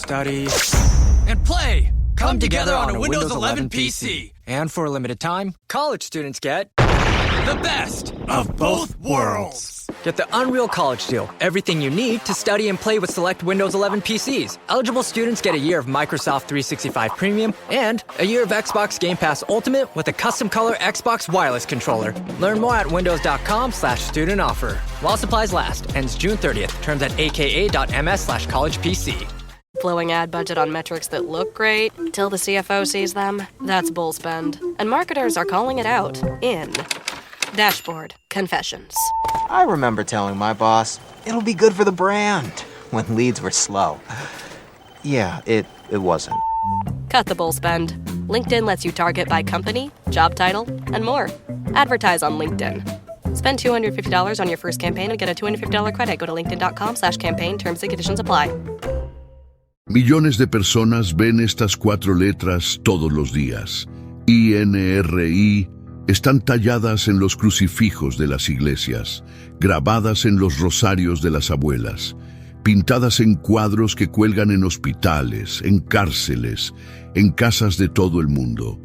study, and play come together on a Windows 11 PC. And for a limited time, college students get The best of both worlds. Get the Unreal College Deal. Everything you need to study and play with select Windows 11 PCs. Eligible students get a year of Microsoft 365 Premium and a year of Xbox Game Pass Ultimate with a custom color Xbox wireless controller. Learn more at windows.com/student offer. While supplies last. Ends June 30th. Terms at aka.ms/collegepc. Flowing ad budget on metrics that look great till the CFO sees them. That's bull spend. And marketers are calling it out in Dashboard Confessions. I remember telling my boss, it'll be good for the brand, when leads were slow. Yeah, it wasn't. Cut the bull spend. LinkedIn lets you target by company, job title, and more. Advertise on LinkedIn. Spend $250 on your first campaign and get a $250 credit. Go to linkedin.com/campaign. Terms and conditions apply. Millones de personas ven estas 4 letras todos los días. INRI están talladas en los crucifijos de las iglesias, grabadas en los rosarios de las abuelas, pintadas en cuadros que cuelgan en hospitales, en cárceles, en casas de todo el mundo.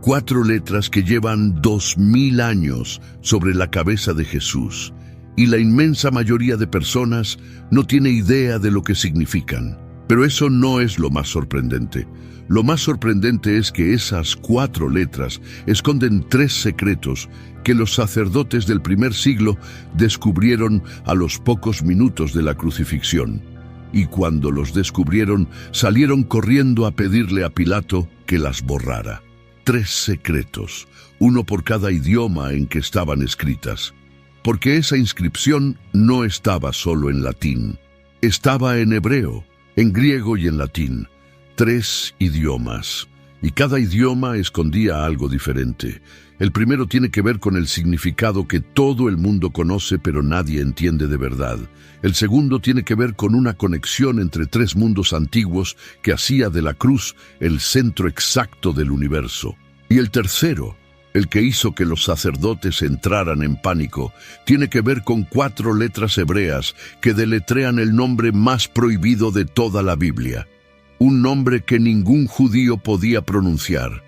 4 letras que llevan 2000 años sobre la cabeza de Jesús, y la inmensa mayoría de personas no tiene idea de lo que significan. Pero eso no es lo más sorprendente. Lo más sorprendente es que esas 4 letras esconden 3 secretos que los sacerdotes del primer siglo descubrieron a los pocos minutos de la crucifixión. Y cuando los descubrieron, salieron corriendo a pedirle a Pilato que las borrara. 3 secretos, uno por cada idioma en que estaban escritas. Porque esa inscripción no estaba solo en latín, estaba en hebreo, en griego y en latín. 3 idiomas. Y cada idioma escondía algo diferente. El primero tiene que ver con el significado que todo el mundo conoce pero nadie entiende de verdad. El segundo tiene que ver con una conexión entre 3 mundos antiguos que hacía de la cruz el centro exacto del universo. Y el tercero, el que hizo que los sacerdotes entraran en pánico, tiene que ver con 4 letras hebreas que deletrean el nombre más prohibido de toda la Biblia. Un nombre que ningún judío podía pronunciar.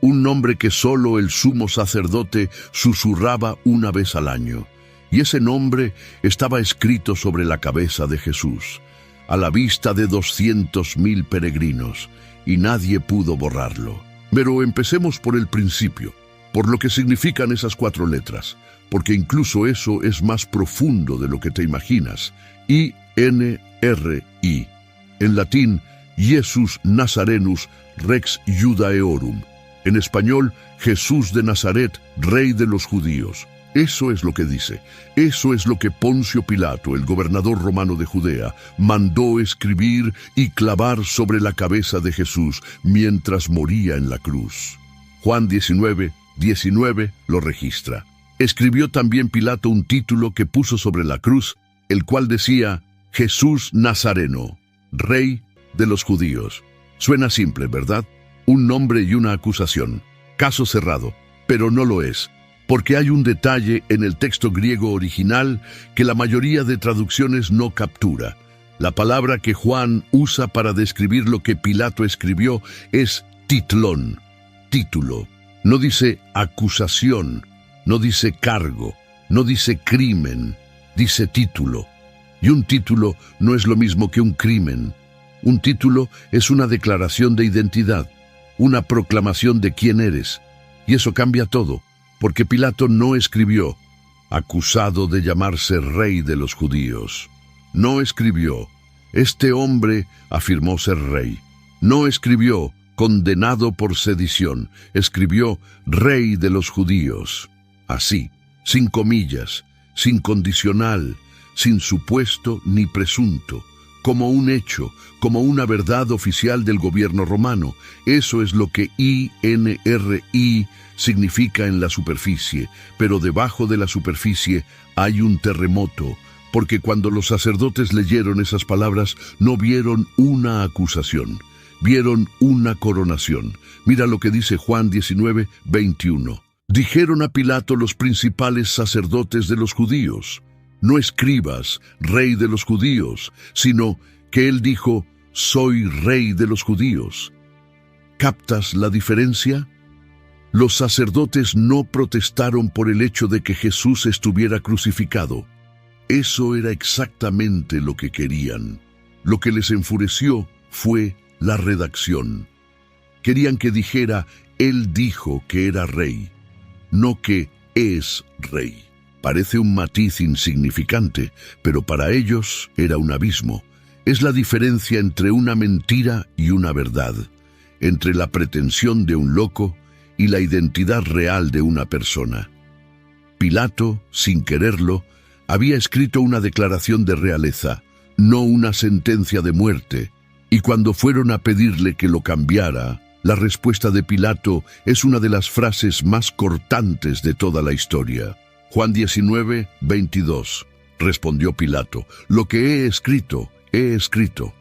Un nombre que solo el sumo sacerdote susurraba una vez al año. Y ese nombre estaba escrito sobre la cabeza de Jesús, a la vista de 200.000 peregrinos, y nadie pudo borrarlo. Pero empecemos por el principio, por lo que significan esas 4 letras, porque incluso eso es más profundo de lo que te imaginas. INRI. En latín, Iesus Nazarenus Rex Judaeorum. En español, Jesús de Nazaret, Rey de los Judíos. Eso es lo que dice. Eso es lo que Poncio Pilato, el gobernador romano de Judea, mandó escribir y clavar sobre la cabeza de Jesús mientras moría en la cruz. Juan 19:19 lo registra. Escribió también Pilato un título que puso sobre la cruz, el cual decía, Jesús Nazareno, Rey de los Judíos. Suena simple, ¿verdad? Un nombre y una acusación. Caso cerrado, pero no lo es, porque hay un detalle en el texto griego original que la mayoría de traducciones no captura. La palabra que Juan usa para describir lo que Pilato escribió es titlón, título. No dice acusación, no dice cargo, no dice crimen, dice título. Y un título no es lo mismo que un crimen. Un título es una declaración de identidad, una proclamación de quién eres. Y eso cambia todo, porque Pilato no escribió, acusado de llamarse rey de los judíos. No escribió, este hombre afirmó ser rey. No escribió, condenado por sedición. Escribió, rey de los judíos. Así, sin comillas, sin condicional, sin supuesto ni presunto, como un hecho, como una verdad oficial del gobierno romano. Eso es lo que INRI significa en la superficie, pero debajo de la superficie hay un terremoto, porque cuando los sacerdotes leyeron esas palabras no vieron una acusación, vieron una coronación. Mira lo que dice Juan 19:21. Dijeron a Pilato los principales sacerdotes de los judíos, no escribas, rey de los judíos, sino que él dijo, «Soy rey de los judíos». ¿Captas la diferencia? Los sacerdotes no protestaron por el hecho de que Jesús estuviera crucificado. Eso era exactamente lo que querían. Lo que les enfureció fue la redacción. Querían que dijera, Él dijo que era rey, no que es rey. Parece un matiz insignificante, pero para ellos era un abismo. Es la diferencia entre una mentira y una verdad, entre la pretensión de un loco y la identidad real de una persona. Pilato, sin quererlo, había escrito una declaración de realeza, no una sentencia de muerte, y cuando fueron a pedirle que lo cambiara, la respuesta de Pilato es una de las frases más cortantes de toda la historia. Juan 19, 22. Respondió Pilato, «Lo que he escrito, he escrito».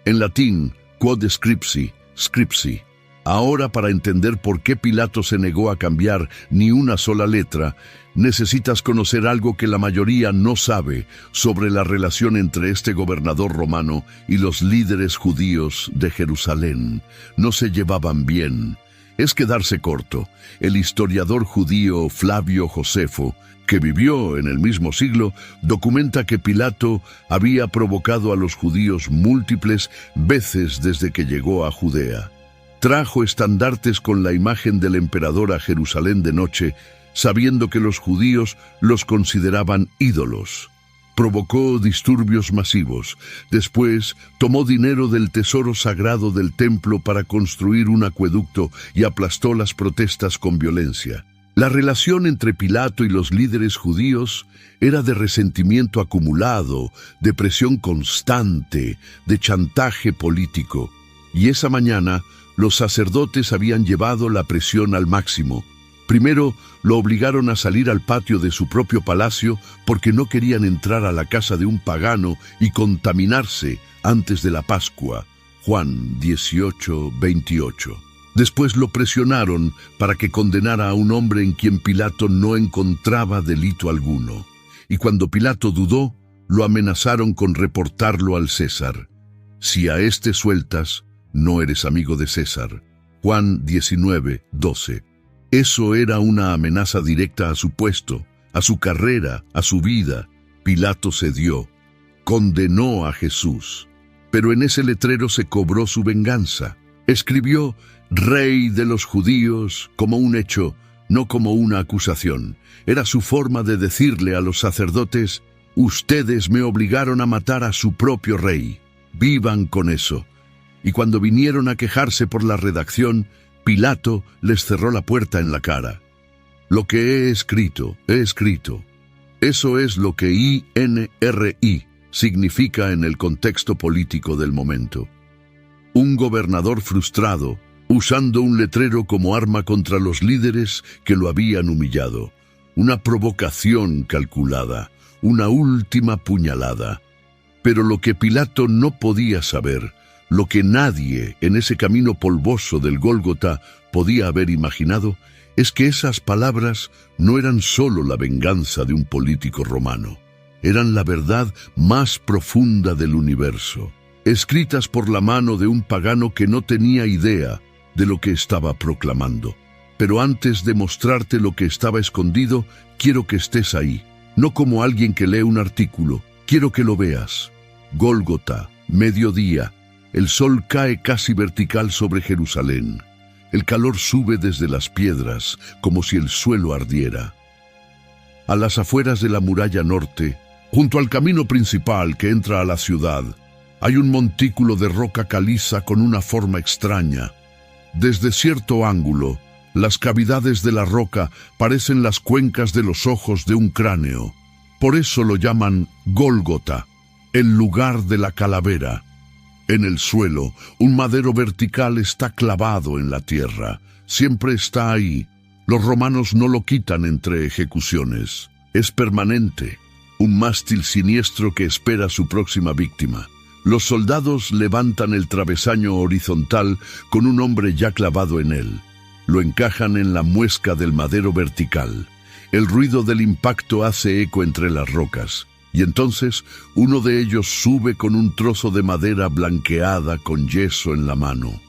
En latín, quod scripsi, scripsi. Ahora, para entender por qué Pilato se negó a cambiar ni una sola letra, necesitas conocer algo que la mayoría no sabe sobre la relación entre este gobernador romano y los líderes judíos de Jerusalén. No se llevaban bien. Es quedarse corto. El historiador judío Flavio Josefo, que vivió en el mismo siglo, documenta que Pilato había provocado a los judíos múltiples veces desde que llegó a Judea. Trajo estandartes con la imagen del emperador a Jerusalén de noche, sabiendo que los judíos los consideraban ídolos. Provocó disturbios masivos. Después, tomó dinero del tesoro sagrado del templo para construir un acueducto y aplastó las protestas con violencia. La relación entre Pilato y los líderes judíos era de resentimiento acumulado, de presión constante, de chantaje político. Y esa mañana, los sacerdotes habían llevado la presión al máximo. Primero, lo obligaron a salir al patio de su propio palacio porque no querían entrar a la casa de un pagano y contaminarse antes de la Pascua. Juan 18, 28. Después lo presionaron para que condenara a un hombre en quien Pilato no encontraba delito alguno. Y cuando Pilato dudó, lo amenazaron con reportarlo al César. Si a este sueltas, no eres amigo de César. Juan 19, 12. Eso era una amenaza directa a su puesto, a su carrera, a su vida. Pilato cedió, condenó a Jesús. Pero en ese letrero se cobró su venganza. Escribió «Rey de los judíos» como un hecho, no como una acusación. Era su forma de decirle a los sacerdotes, «Ustedes me obligaron a matar a su propio rey. Vivan con eso». Y cuando vinieron a quejarse por la redacción, Pilato les cerró la puerta en la cara. Lo que he escrito, he escrito. Eso es lo que INRI significa en el contexto político del momento. Un gobernador frustrado, usando un letrero como arma contra los líderes que lo habían humillado. Una provocación calculada, una última puñalada. Pero lo que Pilato no podía saber, lo que nadie en ese camino polvoso del Gólgota podía haber imaginado, es que esas palabras no eran solo la venganza de un político romano, eran la verdad más profunda del universo, escritas por la mano de un pagano que no tenía idea de lo que estaba proclamando. Pero antes de mostrarte lo que estaba escondido, quiero que estés ahí, no como alguien que lee un artículo, quiero que lo veas. Gólgota, mediodía. El sol cae casi vertical sobre Jerusalén. El calor sube desde las piedras, como si el suelo ardiera. A las afueras de la muralla norte, junto al camino principal que entra a la ciudad, hay un montículo de roca caliza con una forma extraña. Desde cierto ángulo, las cavidades de la roca parecen las cuencas de los ojos de un cráneo. Por eso lo llaman Gólgota, el lugar de la calavera. En el suelo, un madero vertical está clavado en la tierra. Siempre está ahí. Los romanos no lo quitan entre ejecuciones. Es permanente. Un mástil siniestro que espera su próxima víctima. Los soldados levantan el travesaño horizontal con un hombre ya clavado en él. Lo encajan en la muesca del madero vertical. El ruido del impacto hace eco entre las rocas. Y entonces uno de ellos sube con un trozo de madera blanqueada con yeso en la mano.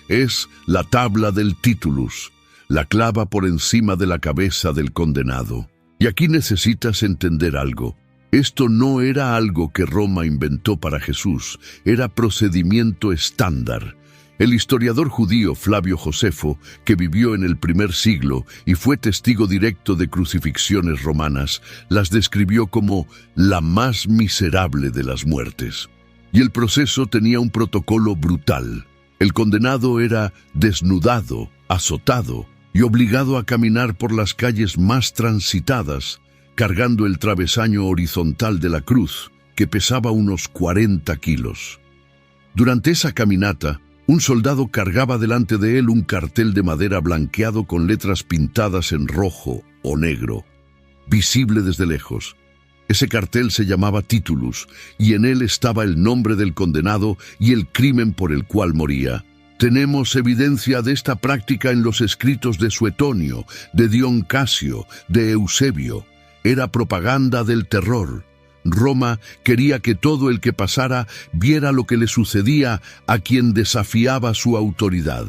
Es la tabla del titulus, la clava por encima de la cabeza del condenado. Y aquí necesitas entender algo. Esto no era algo que Roma inventó para Jesús, era procedimiento estándar. El historiador judío Flavio Josefo, que vivió en el primer siglo y fue testigo directo de crucifixiones romanas, las describió como la más miserable de las muertes. Y el proceso tenía un protocolo brutal. El condenado era desnudado, azotado y obligado a caminar por las calles más transitadas, cargando el travesaño horizontal de la cruz, que pesaba unos 40 kilos. Durante esa caminata, un soldado cargaba delante de él un cartel de madera blanqueado con letras pintadas en rojo o negro, visible desde lejos. Ese cartel se llamaba titulus, y en él estaba el nombre del condenado y el crimen por el cual moría. Tenemos evidencia de esta práctica en los escritos de Suetonio, de Dion Casio, de Eusebio. Era propaganda del terror. Roma quería que todo el que pasara viera lo que le sucedía a quien desafiaba su autoridad.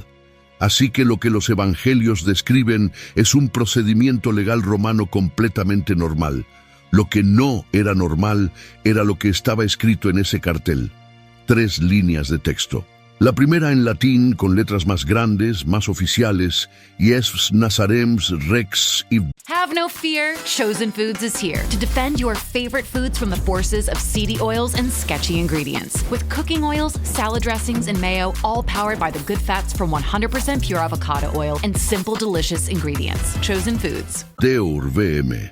Así que lo que los evangelios describen es un procedimiento legal romano completamente normal. Lo que no era normal era lo que estaba escrito en ese cartel. 3 líneas de texto. La primera en latín, con letras más grandes, más oficiales, Ies Nazarems Rex y... Have no fear, Chosen Foods is here to defend your favorite foods from the forces of seedy oils and sketchy ingredients. With cooking oils, salad dressings, and mayo, all powered by the good fats from 100% pure avocado oil and simple, delicious ingredients. Chosen Foods. Deur VM.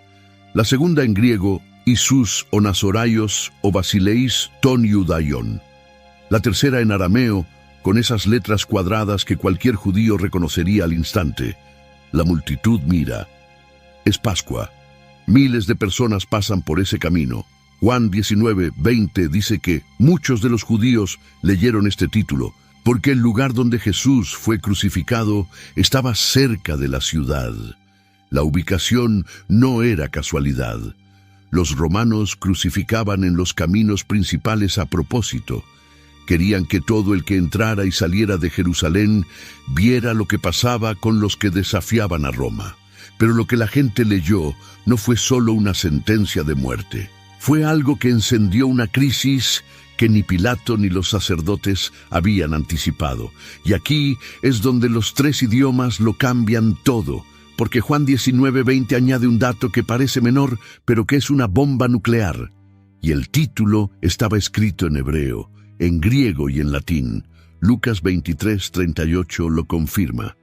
La segunda en griego, Isus o Nazoraios o Basileis ton Iudaion. La tercera en arameo, con esas letras cuadradas que cualquier judío reconocería al instante. La multitud mira. Es Pascua. Miles de personas pasan por ese camino. Juan 19:20 dice que muchos de los judíos leyeron este título, porque el lugar donde Jesús fue crucificado estaba cerca de la ciudad. La ubicación no era casualidad. Los romanos crucificaban en los caminos principales a propósito. Querían que todo el que entrara y saliera de Jerusalén viera lo que pasaba con los que desafiaban a Roma. Pero lo que la gente leyó no fue solo una sentencia de muerte. Fue algo que encendió una crisis que ni Pilato ni los sacerdotes habían anticipado. Y aquí es donde los 3 idiomas lo cambian todo, porque Juan 19:20 añade un dato que parece menor, pero que es una bomba nuclear. Y el título estaba escrito en hebreo, en griego y en latín. Lucas 23:38 lo confirma.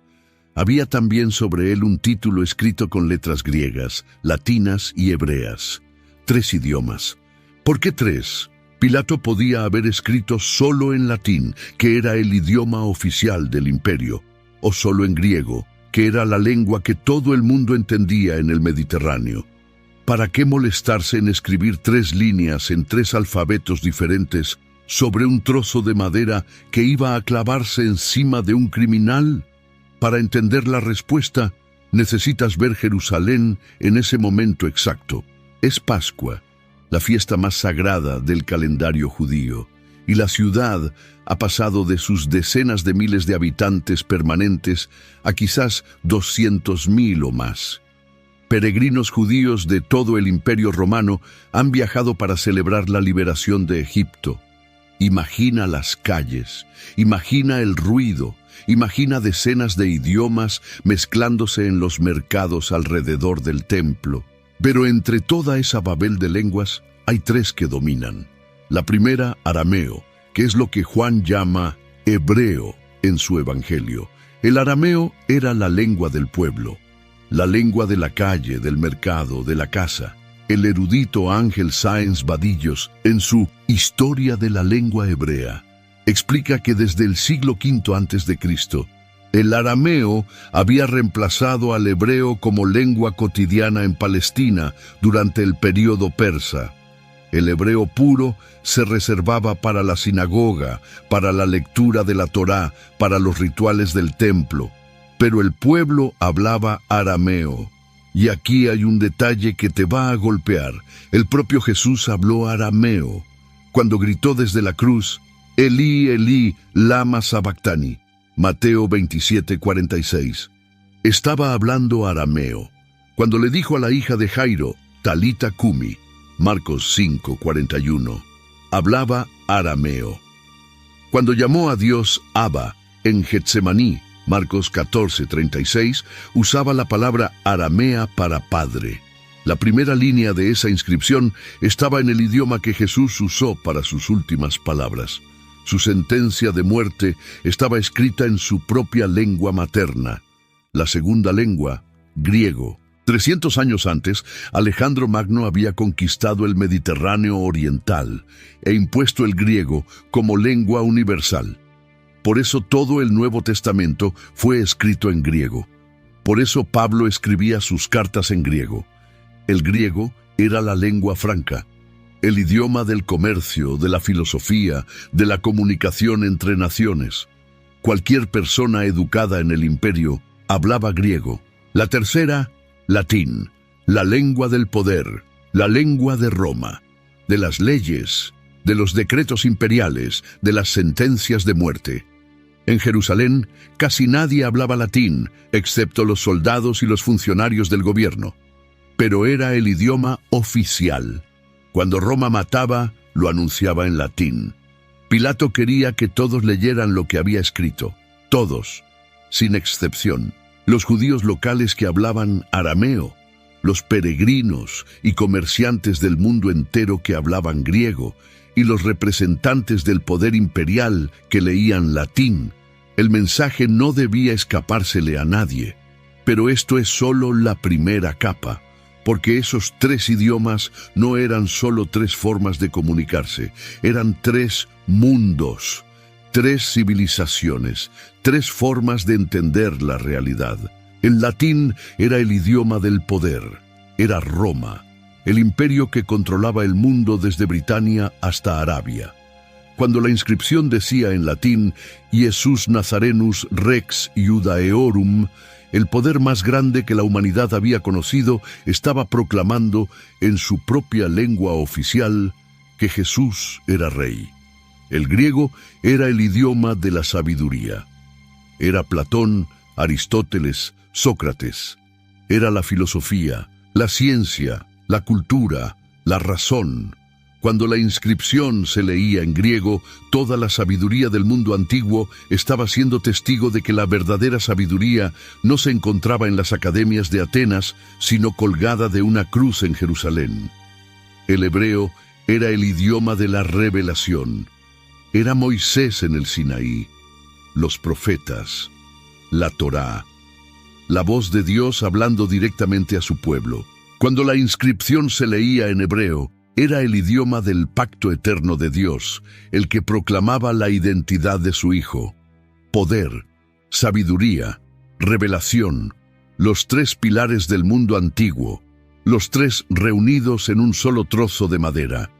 Había también sobre él un título escrito con letras griegas, latinas y hebreas. 3 idiomas. ¿Por qué 3? Pilato podía haber escrito solo en latín, que era el idioma oficial del imperio, o solo en griego, que era la lengua que todo el mundo entendía en el Mediterráneo. ¿Para qué molestarse en escribir 3 líneas en 3 alfabetos diferentes sobre un trozo de madera que iba a clavarse encima de un criminal? Para entender la respuesta, necesitas ver Jerusalén en ese momento exacto. Es Pascua, la fiesta más sagrada del calendario judío, y la ciudad ha pasado de sus decenas de miles de habitantes permanentes a quizás 200.000 o más. Peregrinos judíos de todo el Imperio Romano han viajado para celebrar la liberación de Egipto. Imagina las calles, imagina el ruido, imagina decenas de idiomas mezclándose en los mercados alrededor del templo. Pero entre toda esa babel de lenguas hay 3 que dominan. La primera, arameo, que es lo que Juan llama hebreo en su evangelio. El arameo era la lengua del pueblo, la lengua de la calle, del mercado, de la casa. El erudito Ángel Sáenz Vadillos, en su Historia de la lengua hebrea, explica que desde el siglo V a.C., el arameo había reemplazado al hebreo como lengua cotidiana en Palestina durante el período persa. El hebreo puro se reservaba para la sinagoga, para la lectura de la Torá, para los rituales del templo. Pero el pueblo hablaba arameo, Y aquí hay un detalle que te va a golpear. El propio Jesús habló arameo cuando gritó desde la cruz, Elí, Elí, lama sabactani. Mateo 27:46. Estaba hablando arameo. Cuando le dijo a la hija de Jairo, Talita Cumi, Marcos 5:41, hablaba arameo. Cuando llamó a Dios Abba en Getsemaní, Marcos 14:36, usaba la palabra aramea para padre. La primera línea de esa inscripción estaba en el idioma que Jesús usó para sus últimas palabras. Su sentencia de muerte estaba escrita en su propia lengua materna. La segunda lengua, griego. 300 años antes, Alejandro Magno había conquistado el Mediterráneo oriental e impuesto el griego como lengua universal. Por eso todo el Nuevo Testamento fue escrito en griego. Por eso Pablo escribía sus cartas en griego. El griego era la lengua franca, el idioma del comercio, de la filosofía, de la comunicación entre naciones. Cualquier persona educada en el imperio hablaba griego. La tercera, latín, la lengua del poder, la lengua de Roma, de las leyes, de los decretos imperiales, de las sentencias de muerte. En Jerusalén casi nadie hablaba latín, excepto los soldados y los funcionarios del gobierno. Pero era el idioma oficial. Cuando Roma mataba, lo anunciaba en latín. Pilato quería que todos leyeran lo que había escrito, todos, sin excepción. Los judíos locales que hablaban arameo, los peregrinos y comerciantes del mundo entero que hablaban griego, y los representantes del poder imperial que leían latín. El mensaje no debía escapársele a nadie. Pero esto es solo la primera capa, porque esos tres idiomas no eran solo tres formas de comunicarse, eran tres mundos, tres civilizaciones, tres formas de entender la realidad. El latín era el idioma del poder, era Roma, el imperio que controlaba el mundo desde Britania hasta Arabia. Cuando la inscripción decía en latín, Iesus Nazarenus Rex Iudaeorum, el poder más grande que la humanidad había conocido estaba proclamando en su propia lengua oficial que Jesús era rey. El griego era el idioma de la sabiduría. Era Platón, Aristóteles, Sócrates. Era la filosofía, la ciencia, la cultura, la razón. Cuando la inscripción se leía en griego, toda la sabiduría del mundo antiguo estaba siendo testigo de que la verdadera sabiduría no se encontraba en las academias de Atenas, sino colgada de una cruz en Jerusalén. El hebreo era el idioma de la revelación. Era Moisés en el Sinaí, los profetas, la Torá, la voz de Dios hablando directamente a su pueblo. Cuando la inscripción se leía en hebreo, era el idioma del pacto eterno de Dios, el que proclamaba la identidad de su Hijo. Poder, sabiduría, revelación, los tres pilares del mundo antiguo, los tres reunidos en un solo trozo de madera,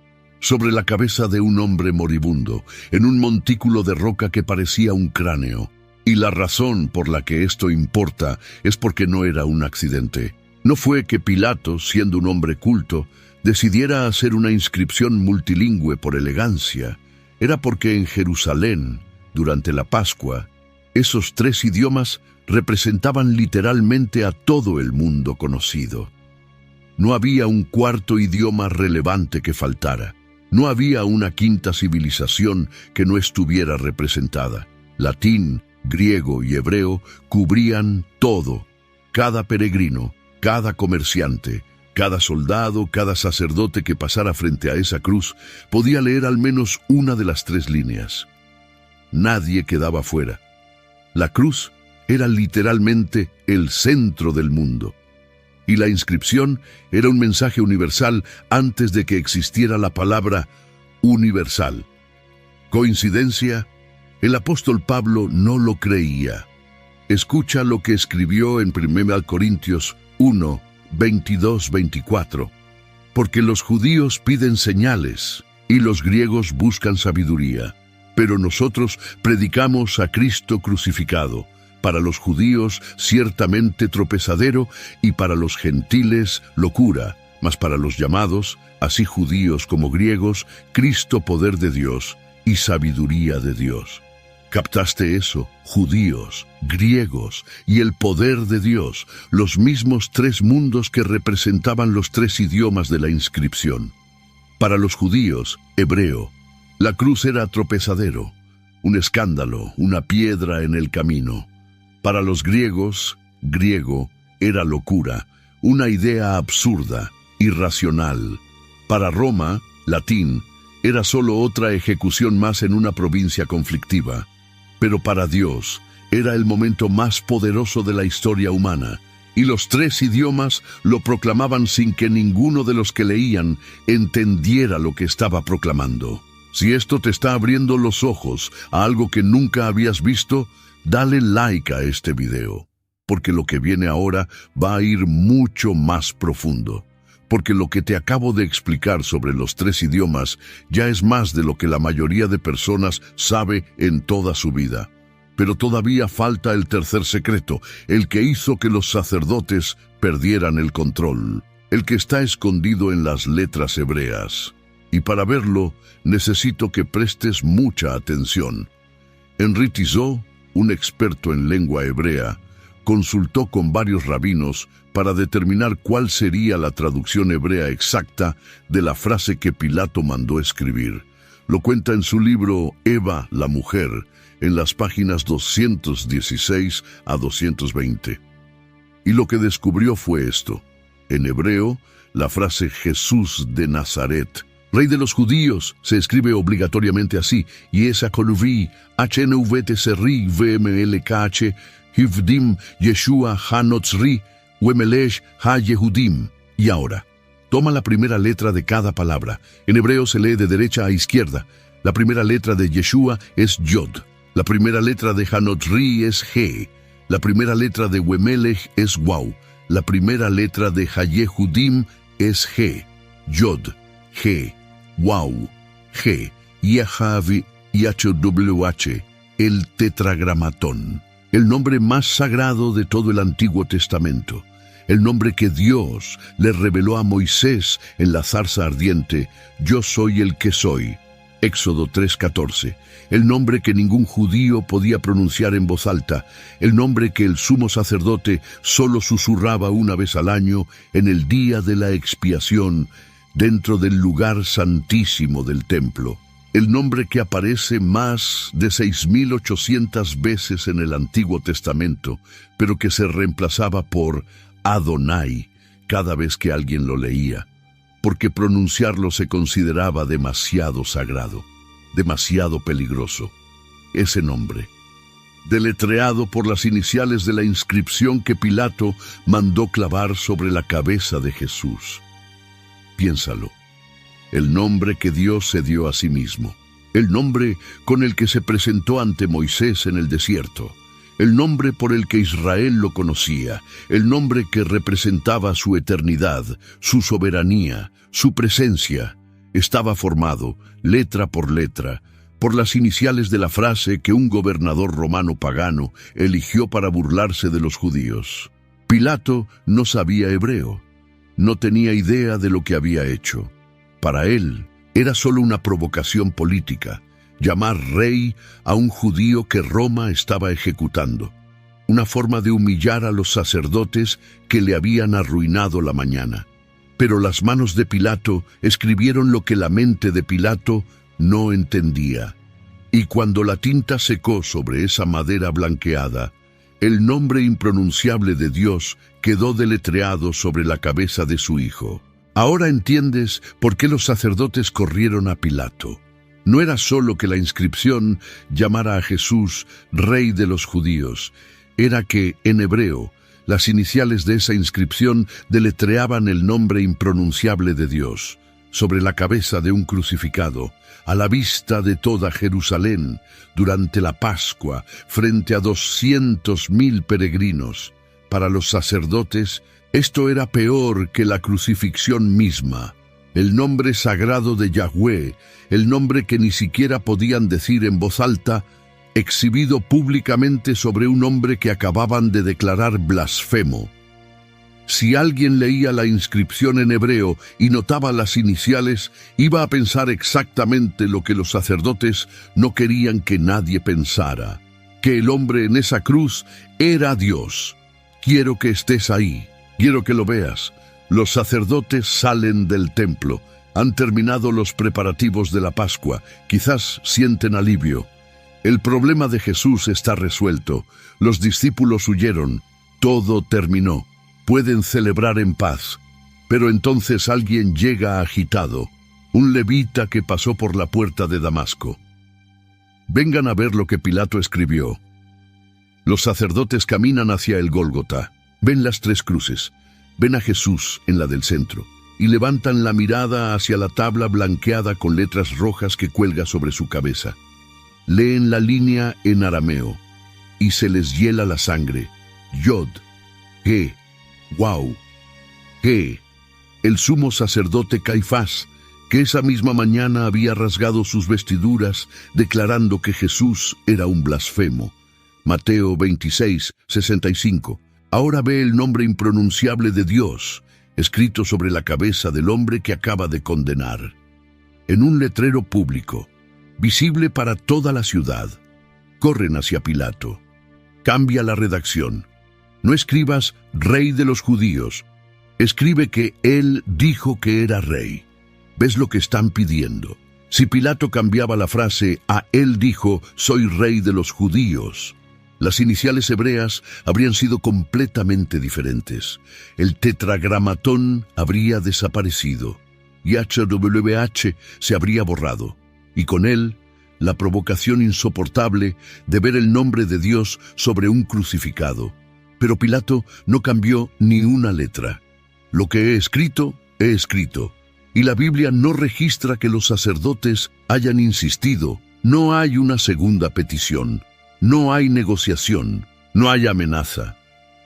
sobre la cabeza de un hombre moribundo, en un montículo de roca que parecía un cráneo. Y la razón por la que esto importa es porque no era un accidente. No fue que Pilato, siendo un hombre culto, decidiera hacer una inscripción multilingüe por elegancia. Era porque en Jerusalén, durante la Pascua, esos tres idiomas representaban literalmente a todo el mundo conocido. No había un cuarto idioma relevante que faltara. No había una quinta civilización que no estuviera representada. Latín, griego y hebreo cubrían todo. Cada peregrino, cada comerciante, cada soldado, cada sacerdote que pasara frente a esa cruz podía leer al menos una de las tres líneas. Nadie quedaba fuera. La cruz era literalmente el centro del mundo. Y la inscripción era un mensaje universal antes de que existiera la palabra universal. ¿Coincidencia? El apóstol Pablo no lo creía. Escucha lo que escribió en 1 Corintios 1, 22-24. Porque los judíos piden señales y los griegos buscan sabiduría, pero nosotros predicamos a Cristo crucificado, para los judíos ciertamente tropezadero y para los gentiles locura, mas para los llamados, así judíos como griegos, Cristo poder de Dios y sabiduría de Dios. ¿Captaste eso? Judíos, griegos y el poder de Dios, los mismos tres mundos que representaban los tres idiomas de la inscripción. Para los judíos, hebreo, la cruz era tropezadero, un escándalo, una piedra en el camino. Para los griegos, griego, era locura, una idea absurda, irracional. Para Roma, latín, era solo otra ejecución más en una provincia conflictiva. Pero para Dios, era el momento más poderoso de la historia humana, y los tres idiomas lo proclamaban sin que ninguno de los que leían entendiera lo que estaba proclamando. Si esto te está abriendo los ojos a algo que nunca habías visto, dale like a este video, porque lo que viene ahora va a ir mucho más profundo. Porque lo que te acabo de explicar sobre los tres idiomas ya es más de lo que la mayoría de personas sabe en toda su vida. Pero todavía falta el tercer secreto, el que hizo que los sacerdotes perdieran el control, el que está escondido en las letras hebreas. Y para verlo, necesito que prestes mucha atención. Henri Tizot, un experto en lengua hebrea, consultó con varios rabinos para determinar cuál sería la traducción hebrea exacta de la frase que Pilato mandó escribir. Lo cuenta en su libro Eva, la mujer, en las páginas 216 a 220. Y lo que descubrió fue esto. En hebreo, la frase Jesús de Nazaret, Rey de los judíos, se escribe obligatoriamente así, Yesakoluvi, HNVTCRI, VMLKH, Hivdim, Yeshua, Hanotzri, Wemelesh, Ha-Yehudim. Y ahora, toma la primera letra de cada palabra. En hebreo se lee de derecha a izquierda. La primera letra de Yeshua es Yod. La primera letra de Hanotzri es He. La primera letra de Wemelech es Waw. La primera letra de Ha-Yehudim es He. Yod, He, Waw, He, Yahavi, YHWH, el tetragramatón. El nombre más sagrado de todo el Antiguo Testamento, el nombre que Dios le reveló a Moisés en la zarza ardiente, Yo soy el que soy, Éxodo 3:14, el nombre que ningún judío podía pronunciar en voz alta, el nombre que el sumo sacerdote solo susurraba una vez al año en el día de la expiación, dentro del lugar santísimo del templo. El nombre que aparece más de 6.800 veces en el Antiguo Testamento, pero que se reemplazaba por Adonai cada vez que alguien lo leía, porque pronunciarlo se consideraba demasiado sagrado, demasiado peligroso. Ese nombre, deletreado por las iniciales de la inscripción que Pilato mandó clavar sobre la cabeza de Jesús. Piénsalo. El nombre que Dios se dio a sí mismo, el nombre con el que se presentó ante Moisés en el desierto, el nombre por el que Israel lo conocía, el nombre que representaba su eternidad, su soberanía, su presencia, estaba formado, letra, por las iniciales de la frase que un gobernador romano pagano eligió para burlarse de los judíos. Pilato no sabía hebreo, no tenía idea de lo que había hecho. Para él, era solo una provocación política, llamar rey a un judío que Roma estaba ejecutando, una forma de humillar a los sacerdotes que le habían arruinado la mañana. Pero las manos de Pilato escribieron lo que la mente de Pilato no entendía. Y cuando la tinta secó sobre esa madera blanqueada, el nombre impronunciable de Dios quedó deletreado sobre la cabeza de su hijo. Ahora entiendes por qué los sacerdotes corrieron a Pilato. No era solo que la inscripción llamara a Jesús Rey de los Judíos, era que, en hebreo, las iniciales de esa inscripción deletreaban el nombre impronunciable de Dios, sobre la cabeza de un crucificado, a la vista de toda Jerusalén, durante la Pascua, frente a 200.000 peregrinos. Para los sacerdotes, esto era peor que la crucifixión misma. El nombre sagrado de Yahweh, el nombre que ni siquiera podían decir en voz alta, exhibido públicamente sobre un hombre que acababan de declarar blasfemo. Si alguien leía la inscripción en hebreo y notaba las iniciales, iba a pensar exactamente lo que los sacerdotes no querían que nadie pensara, que el hombre en esa cruz era Dios. Quiero que estés ahí, quiero que lo veas. Los sacerdotes salen del templo, han terminado los preparativos de la Pascua, quizás sienten alivio. El problema de Jesús está resuelto, los discípulos huyeron, todo terminó. Pueden celebrar en paz. Pero entonces alguien llega agitado, un levita que pasó por la puerta de Damasco. Vengan a ver lo que Pilato escribió. Los sacerdotes caminan hacia el Gólgota, ven las 3 cruces, ven a Jesús en la del centro, y levantan la mirada hacia la tabla blanqueada con letras rojas que cuelga sobre su cabeza. Leen la línea en arameo, y se les hiela la sangre. Yod, He, Wow, He, el sumo sacerdote Caifás, que esa misma mañana había rasgado sus vestiduras declarando que Jesús era un blasfemo. Mateo 26, 65. Ahora ve el nombre impronunciable de Dios, escrito sobre la cabeza del hombre que acaba de condenar. En un letrero público, visible para toda la ciudad, corren hacia Pilato. Cambia la redacción. No escribas Rey de los Judíos. Escribe que él dijo que era rey. ¿Ves lo que están pidiendo? Si Pilato cambiaba la frase a él dijo, soy rey de los judíos, las iniciales hebreas habrían sido completamente diferentes. El tetragramatón habría desaparecido y HWH se habría borrado. Y con él, la provocación insoportable de ver el nombre de Dios sobre un crucificado. Pero Pilato no cambió ni una letra. Lo que he escrito, y la Biblia no registra que los sacerdotes hayan insistido. No hay una segunda petición, no hay negociación, no hay amenaza.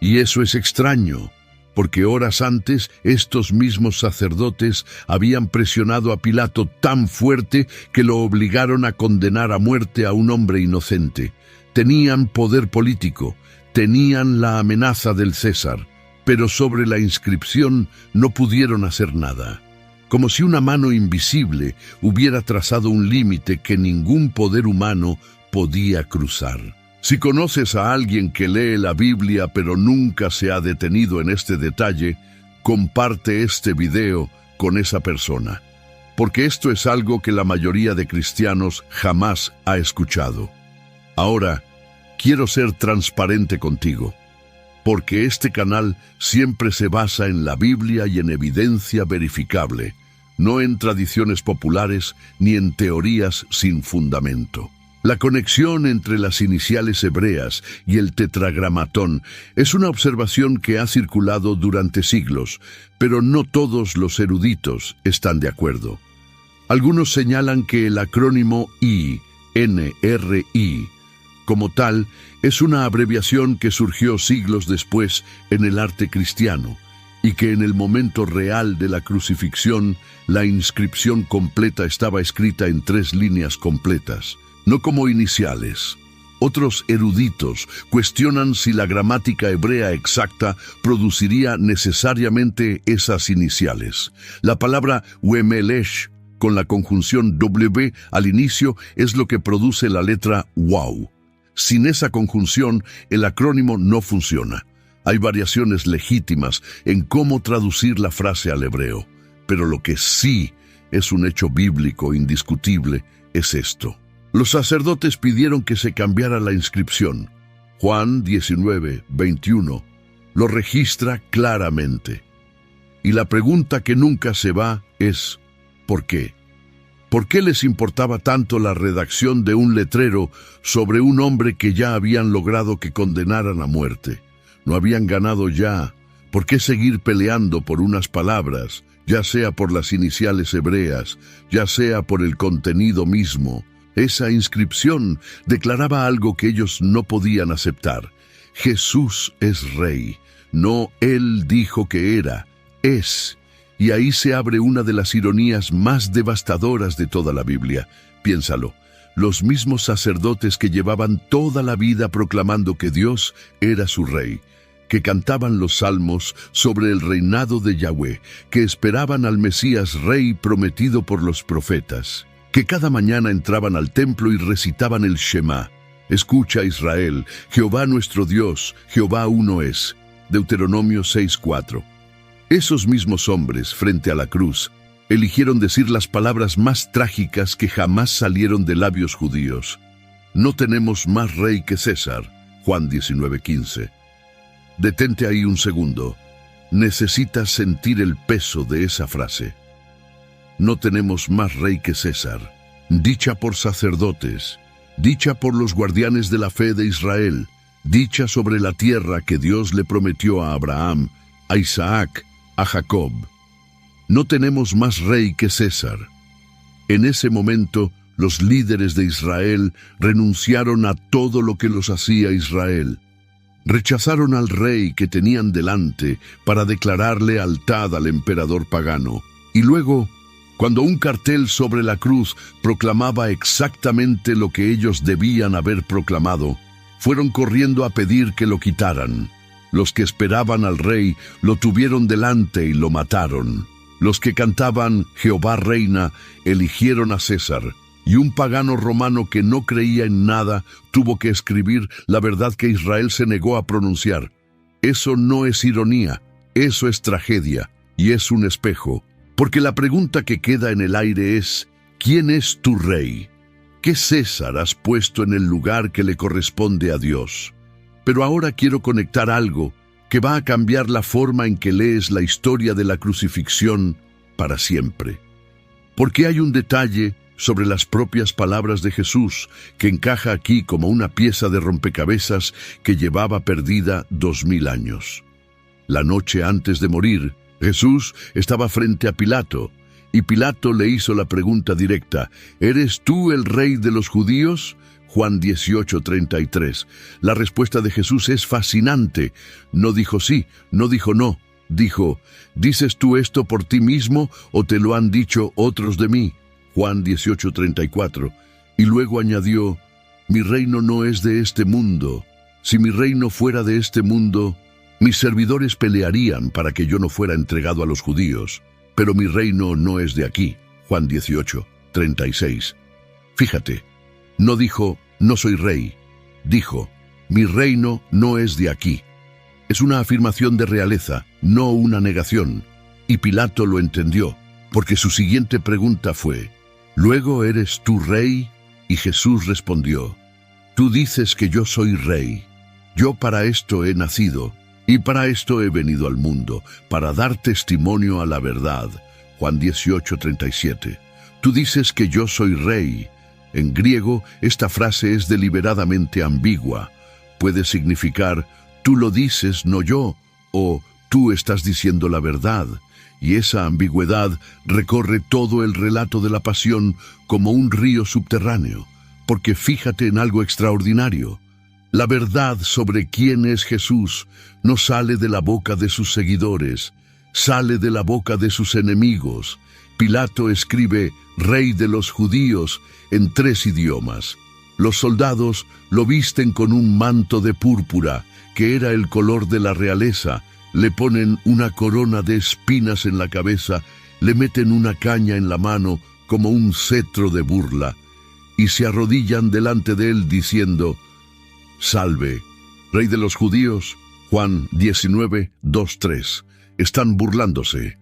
Y eso es extraño, porque horas antes estos mismos sacerdotes habían presionado a Pilato tan fuerte que lo obligaron a condenar a muerte a un hombre inocente. Tenían poder político, tenían la amenaza del César, pero sobre la inscripción no pudieron hacer nada. Como si una mano invisible hubiera trazado un límite que ningún poder humano podía cruzar. Si conoces a alguien que lee la Biblia pero nunca se ha detenido en este detalle, comparte este video con esa persona, porque esto es algo que la mayoría de cristianos jamás ha escuchado. Ahora, quiero ser transparente contigo, porque este canal siempre se basa en la Biblia y en evidencia verificable, no en tradiciones populares ni en teorías sin fundamento. La conexión entre las iniciales hebreas y el tetragramatón es una observación que ha circulado durante siglos, pero no todos los eruditos están de acuerdo. Algunos señalan que el acrónimo INRI, como tal, es una abreviación que surgió siglos después en el arte cristiano, y que en el momento real de la crucifixión, la inscripción completa estaba escrita en 3 líneas completas, no como iniciales. Otros eruditos cuestionan si la gramática hebrea exacta produciría necesariamente esas iniciales. La palabra Wemelesh, con la conjunción W al inicio, es lo que produce la letra Wow. Sin esa conjunción, el acrónimo no funciona. Hay variaciones legítimas en cómo traducir la frase al hebreo, pero lo que sí es un hecho bíblico indiscutible es esto. Los sacerdotes pidieron que se cambiara la inscripción. Juan 19, 21 lo registra claramente. Y la pregunta que nunca se va es, ¿por qué? ¿Por qué les importaba tanto la redacción de un letrero sobre un hombre que ya habían logrado que condenaran a muerte? No habían ganado ya. ¿Por qué seguir peleando por unas palabras, ya sea por las iniciales hebreas, ya sea por el contenido mismo? Esa inscripción declaraba algo que ellos no podían aceptar. Jesús es rey. No él dijo que era, es. Y ahí se abre una de las ironías más devastadoras de toda la Biblia. Piénsalo. los mismos sacerdotes que llevaban toda la vida proclamando que Dios era su rey, que cantaban los salmos sobre el reinado de Yahweh, que esperaban al Mesías rey prometido por los profetas, que cada mañana entraban al templo y recitaban el Shema. Escucha, Israel, Jehová nuestro Dios, Jehová uno es. Deuteronomio 6:4. Esos mismos hombres, frente a la cruz, eligieron decir las palabras más trágicas que jamás salieron de labios judíos. No tenemos más rey que César. Juan 19:15. Detente ahí un segundo. Necesitas sentir el peso de esa frase. No tenemos más rey que César. Dicha por sacerdotes, dicha por los guardianes de la fe de Israel, dicha sobre la tierra que Dios le prometió a Abraham, a Isaac, a Jacob. No tenemos más rey que César. En ese momento, los líderes de Israel renunciaron a todo lo que los hacía Israel. Rechazaron al rey que tenían delante para declarar lealtad al emperador pagano. Y luego, cuando un cartel sobre la cruz proclamaba exactamente lo que ellos debían haber proclamado, fueron corriendo a pedir que lo quitaran. Los que esperaban al rey lo tuvieron delante y lo mataron. Los que cantaban Jehová reina eligieron a César, y un pagano romano que no creía en nada tuvo que escribir la verdad que Israel se negó a pronunciar. Eso no es ironía, eso es tragedia, y es un espejo, porque la pregunta que queda en el aire es, ¿quién es tu rey? ¿Qué César has puesto en el lugar que le corresponde a Dios? Pero ahora quiero conectar algo que va a cambiar la forma en que lees la historia de la crucifixión para siempre. Porque hay un detalle sobre las propias palabras de Jesús que encaja aquí como una pieza de rompecabezas que llevaba perdida 2000 años. La noche antes de morir, Jesús estaba frente a Pilato, y Pilato le hizo la pregunta directa, ¿eres tú el rey de los judíos? Juan 18:33. La respuesta de Jesús es fascinante. No dijo sí, no dijo no. Dijo, ¿dices tú esto por ti mismo o te lo han dicho otros de mí? Juan 18:34. Y luego añadió, mi reino no es de este mundo. Si mi reino fuera de este mundo, mis servidores pelearían para que yo no fuera entregado a los judíos. Pero mi reino no es de aquí. Juan 18:36. Fíjate. No dijo, no soy rey. Dijo, mi reino no es de aquí. Es una afirmación de realeza, no una negación. Y Pilato lo entendió, porque su siguiente pregunta fue, ¿luego eres tú rey? Y Jesús respondió, tú dices que yo soy rey. Yo para esto he nacido, y para esto he venido al mundo, para dar testimonio a la verdad. Juan 18:37. Tú dices que yo soy rey. En griego, esta frase es deliberadamente ambigua. Puede significar, tú lo dices, no yo, o tú estás diciendo la verdad. Y esa ambigüedad recorre todo el relato de la pasión como un río subterráneo. Porque fíjate en algo extraordinario. La verdad sobre quién es Jesús no sale de la boca de sus seguidores, sale de la boca de sus enemigos. Pilato escribe, Rey de los judíos, en 3 idiomas. Los soldados lo visten con un manto de púrpura, que era el color de la realeza, le ponen una corona de espinas en la cabeza, le meten una caña en la mano como un cetro de burla, y se arrodillan delante de él diciendo, Salve, Rey de los judíos. Juan 19:2-3. Están burlándose.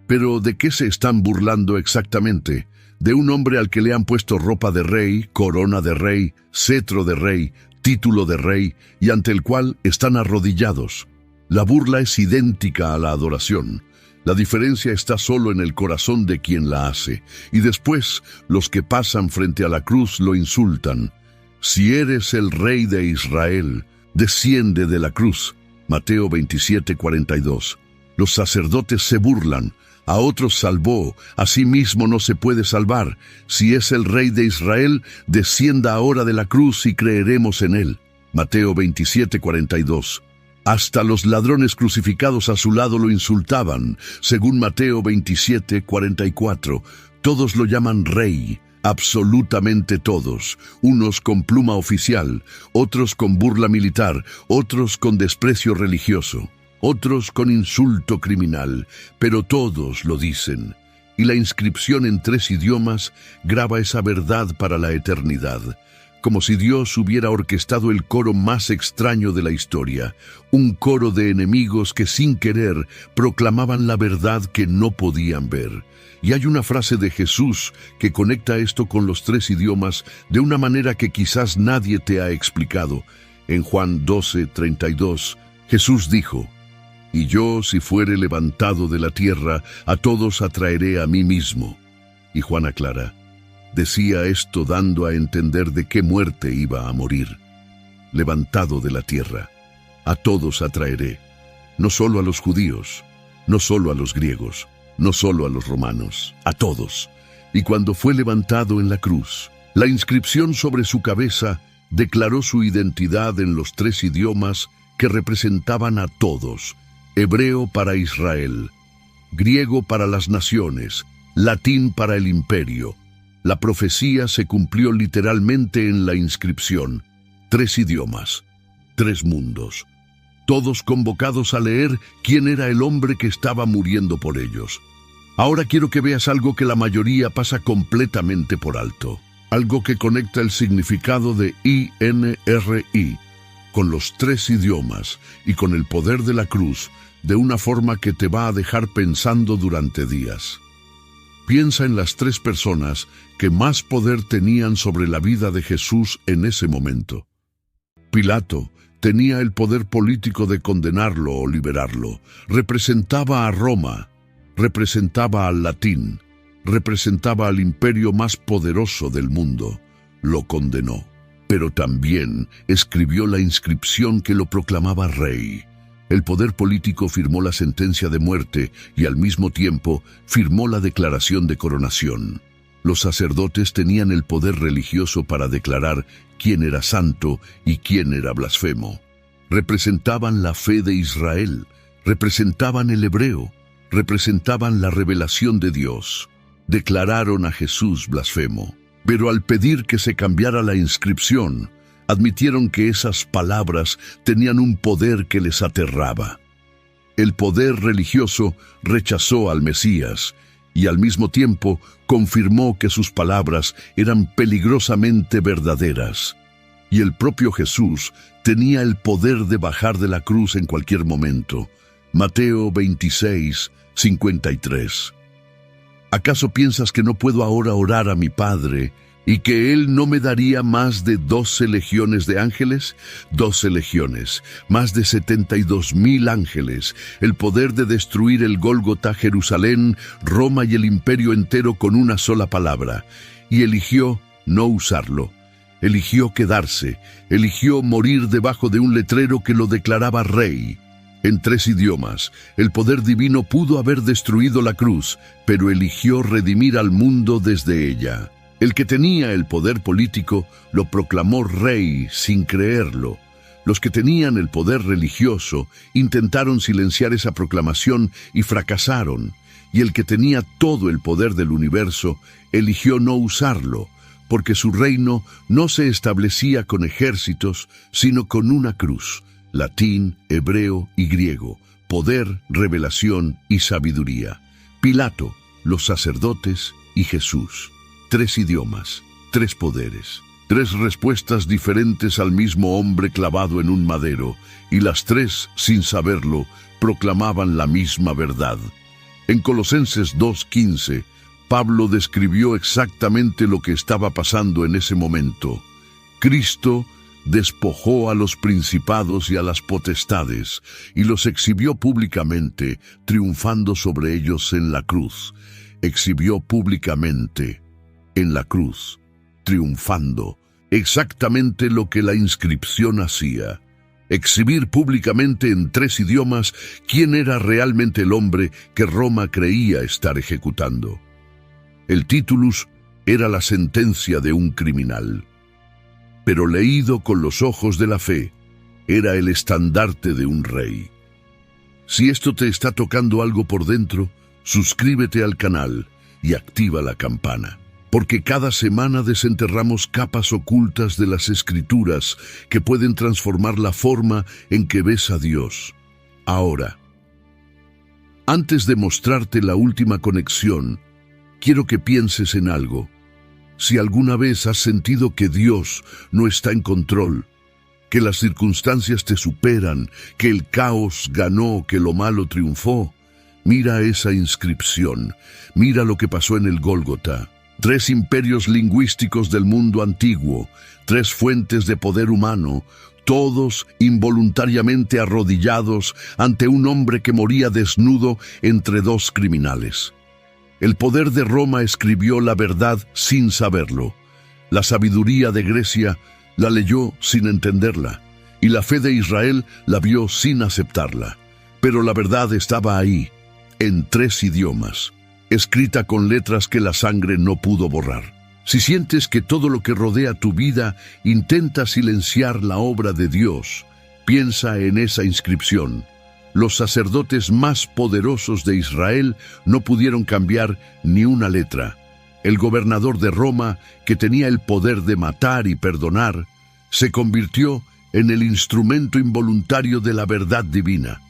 Pero ¿de qué se están burlando exactamente? De un hombre al que le han puesto ropa de rey, corona de rey, cetro de rey, título de rey, y ante el cual están arrodillados. La burla es idéntica a la adoración. La diferencia está solo en el corazón de quien la hace. Y después, los que pasan frente a la cruz lo insultan. Si eres el rey de Israel, desciende de la cruz. Mateo 27:42. Los sacerdotes se burlan. A otros salvó, a sí mismo no se puede salvar. Si es el rey de Israel, descienda ahora de la cruz y creeremos en él. Mateo 27:42. Hasta los ladrones crucificados a su lado lo insultaban, según Mateo 27:44. Todos lo llaman rey. absolutamente todos, unos con pluma oficial, otros con burla militar, otros con desprecio religioso, otros con insulto criminal, pero todos lo dicen. Y la inscripción en 3 idiomas graba esa verdad para la eternidad, como si Dios hubiera orquestado el coro más extraño de la historia, un coro de enemigos que sin querer proclamaban la verdad que no podían ver. Y hay una frase de Jesús que conecta esto con los 3 idiomas de una manera que quizás nadie te ha explicado. En Juan 12:32, Jesús dijo: «Y yo, si fuere levantado de la tierra, a todos atraeré a mí mismo». Y Juan aclara: decía esto dando a entender de qué muerte iba a morir. Levantado de la tierra, a todos atraeré, no solo a los judíos, no solo a los griegos, no solo a los romanos, a todos. Y cuando fue levantado en la cruz, la inscripción sobre su cabeza declaró su identidad en los 3 idiomas que representaban a todos: hebreo para Israel, griego para las naciones, latín para el imperio. La profecía se cumplió literalmente en la inscripción: 3 idiomas, 3 mundos, todos convocados a leer quién era el hombre que estaba muriendo por ellos. Ahora quiero que veas algo que la mayoría pasa completamente por alto, algo que conecta el significado de INRI con los 3 idiomas y con el poder de la cruz de una forma que te va a dejar pensando durante días. Piensa en las 3 personas que más poder tenían sobre la vida de Jesús en ese momento. Pilato tenía el poder político de condenarlo o liberarlo. Representaba a Roma, representaba al latín, representaba al imperio más poderoso del mundo. Lo condenó, pero también escribió la inscripción que lo proclamaba rey. El poder político firmó la sentencia de muerte y al mismo tiempo firmó la declaración de coronación. Los sacerdotes tenían el poder religioso para declarar quién era santo y quién era blasfemo. Representaban la fe de Israel, representaban el hebreo, representaban la revelación de Dios. Declararon a Jesús blasfemo, pero al pedir que se cambiara la inscripción, admitieron que esas palabras tenían un poder que les aterraba. El poder religioso rechazó al Mesías y al mismo tiempo confirmó que sus palabras eran peligrosamente verdaderas. Y el propio Jesús tenía el poder de bajar de la cruz en cualquier momento. Mateo 26:53. ¿Acaso piensas que no puedo ahora orar a mi Padre y que Él no me daría más de 12 legiones de ángeles? 12 legiones, más de 72,000 ángeles, el poder de destruir el Gólgota, Jerusalén, Roma y el imperio entero con una sola palabra. Y eligió no usarlo. Eligió quedarse, eligió morir debajo de un letrero que lo declaraba rey. En 3 idiomas, el poder divino pudo haber destruido la cruz, pero eligió redimir al mundo desde ella. El que tenía el poder político lo proclamó rey sin creerlo. Los que tenían el poder religioso intentaron silenciar esa proclamación y fracasaron. Y el que tenía todo el poder del universo eligió no usarlo, porque su reino no se establecía con ejércitos, sino con una cruz: latín, hebreo y griego, poder, revelación y sabiduría. Pilato, los sacerdotes y Jesús. 3 idiomas, 3 poderes, 3 respuestas diferentes al mismo hombre clavado en un madero, y las 3, sin saberlo, proclamaban la misma verdad. En Colosenses 2:15, Pablo describió exactamente lo que estaba pasando en ese momento. Cristo despojó a los principados y a las potestades, y los exhibió públicamente, triunfando sobre ellos en la cruz. Exhibió públicamente en la cruz, triunfando, exactamente lo que la inscripción hacía. Exhibir públicamente en 3 idiomas quién era realmente el hombre que Roma creía estar ejecutando. El titulus era la sentencia de un criminal, pero leído con los ojos de la fe, era el estandarte de un rey. Si esto te está tocando algo por dentro, suscríbete al canal y activa la campana. porque cada semana desenterramos capas ocultas de las Escrituras que pueden transformar la forma en que ves a Dios. Ahora, antes de mostrarte la última conexión, quiero que pienses en algo. Si alguna vez has sentido que Dios no está en control, que las circunstancias te superan, que el caos ganó, que lo malo triunfó, mira esa inscripción, mira lo que pasó en el Gólgota. 3 imperios lingüísticos del mundo antiguo, 3 fuentes de poder humano, todos involuntariamente arrodillados ante un hombre que moría desnudo entre 2 criminales. El poder de Roma escribió la verdad sin saberlo. La sabiduría de Grecia la leyó sin entenderla, y la fe de Israel la vio sin aceptarla. Pero la verdad estaba ahí, en 3 idiomas, escrita con letras que la sangre no pudo borrar. Si sientes que todo lo que rodea tu vida intenta silenciar la obra de Dios, piensa en esa inscripción. Los sacerdotes más poderosos de Israel no pudieron cambiar ni una letra. El gobernador de Roma, que tenía el poder de matar y perdonar, se convirtió en el instrumento involuntario de la verdad divina.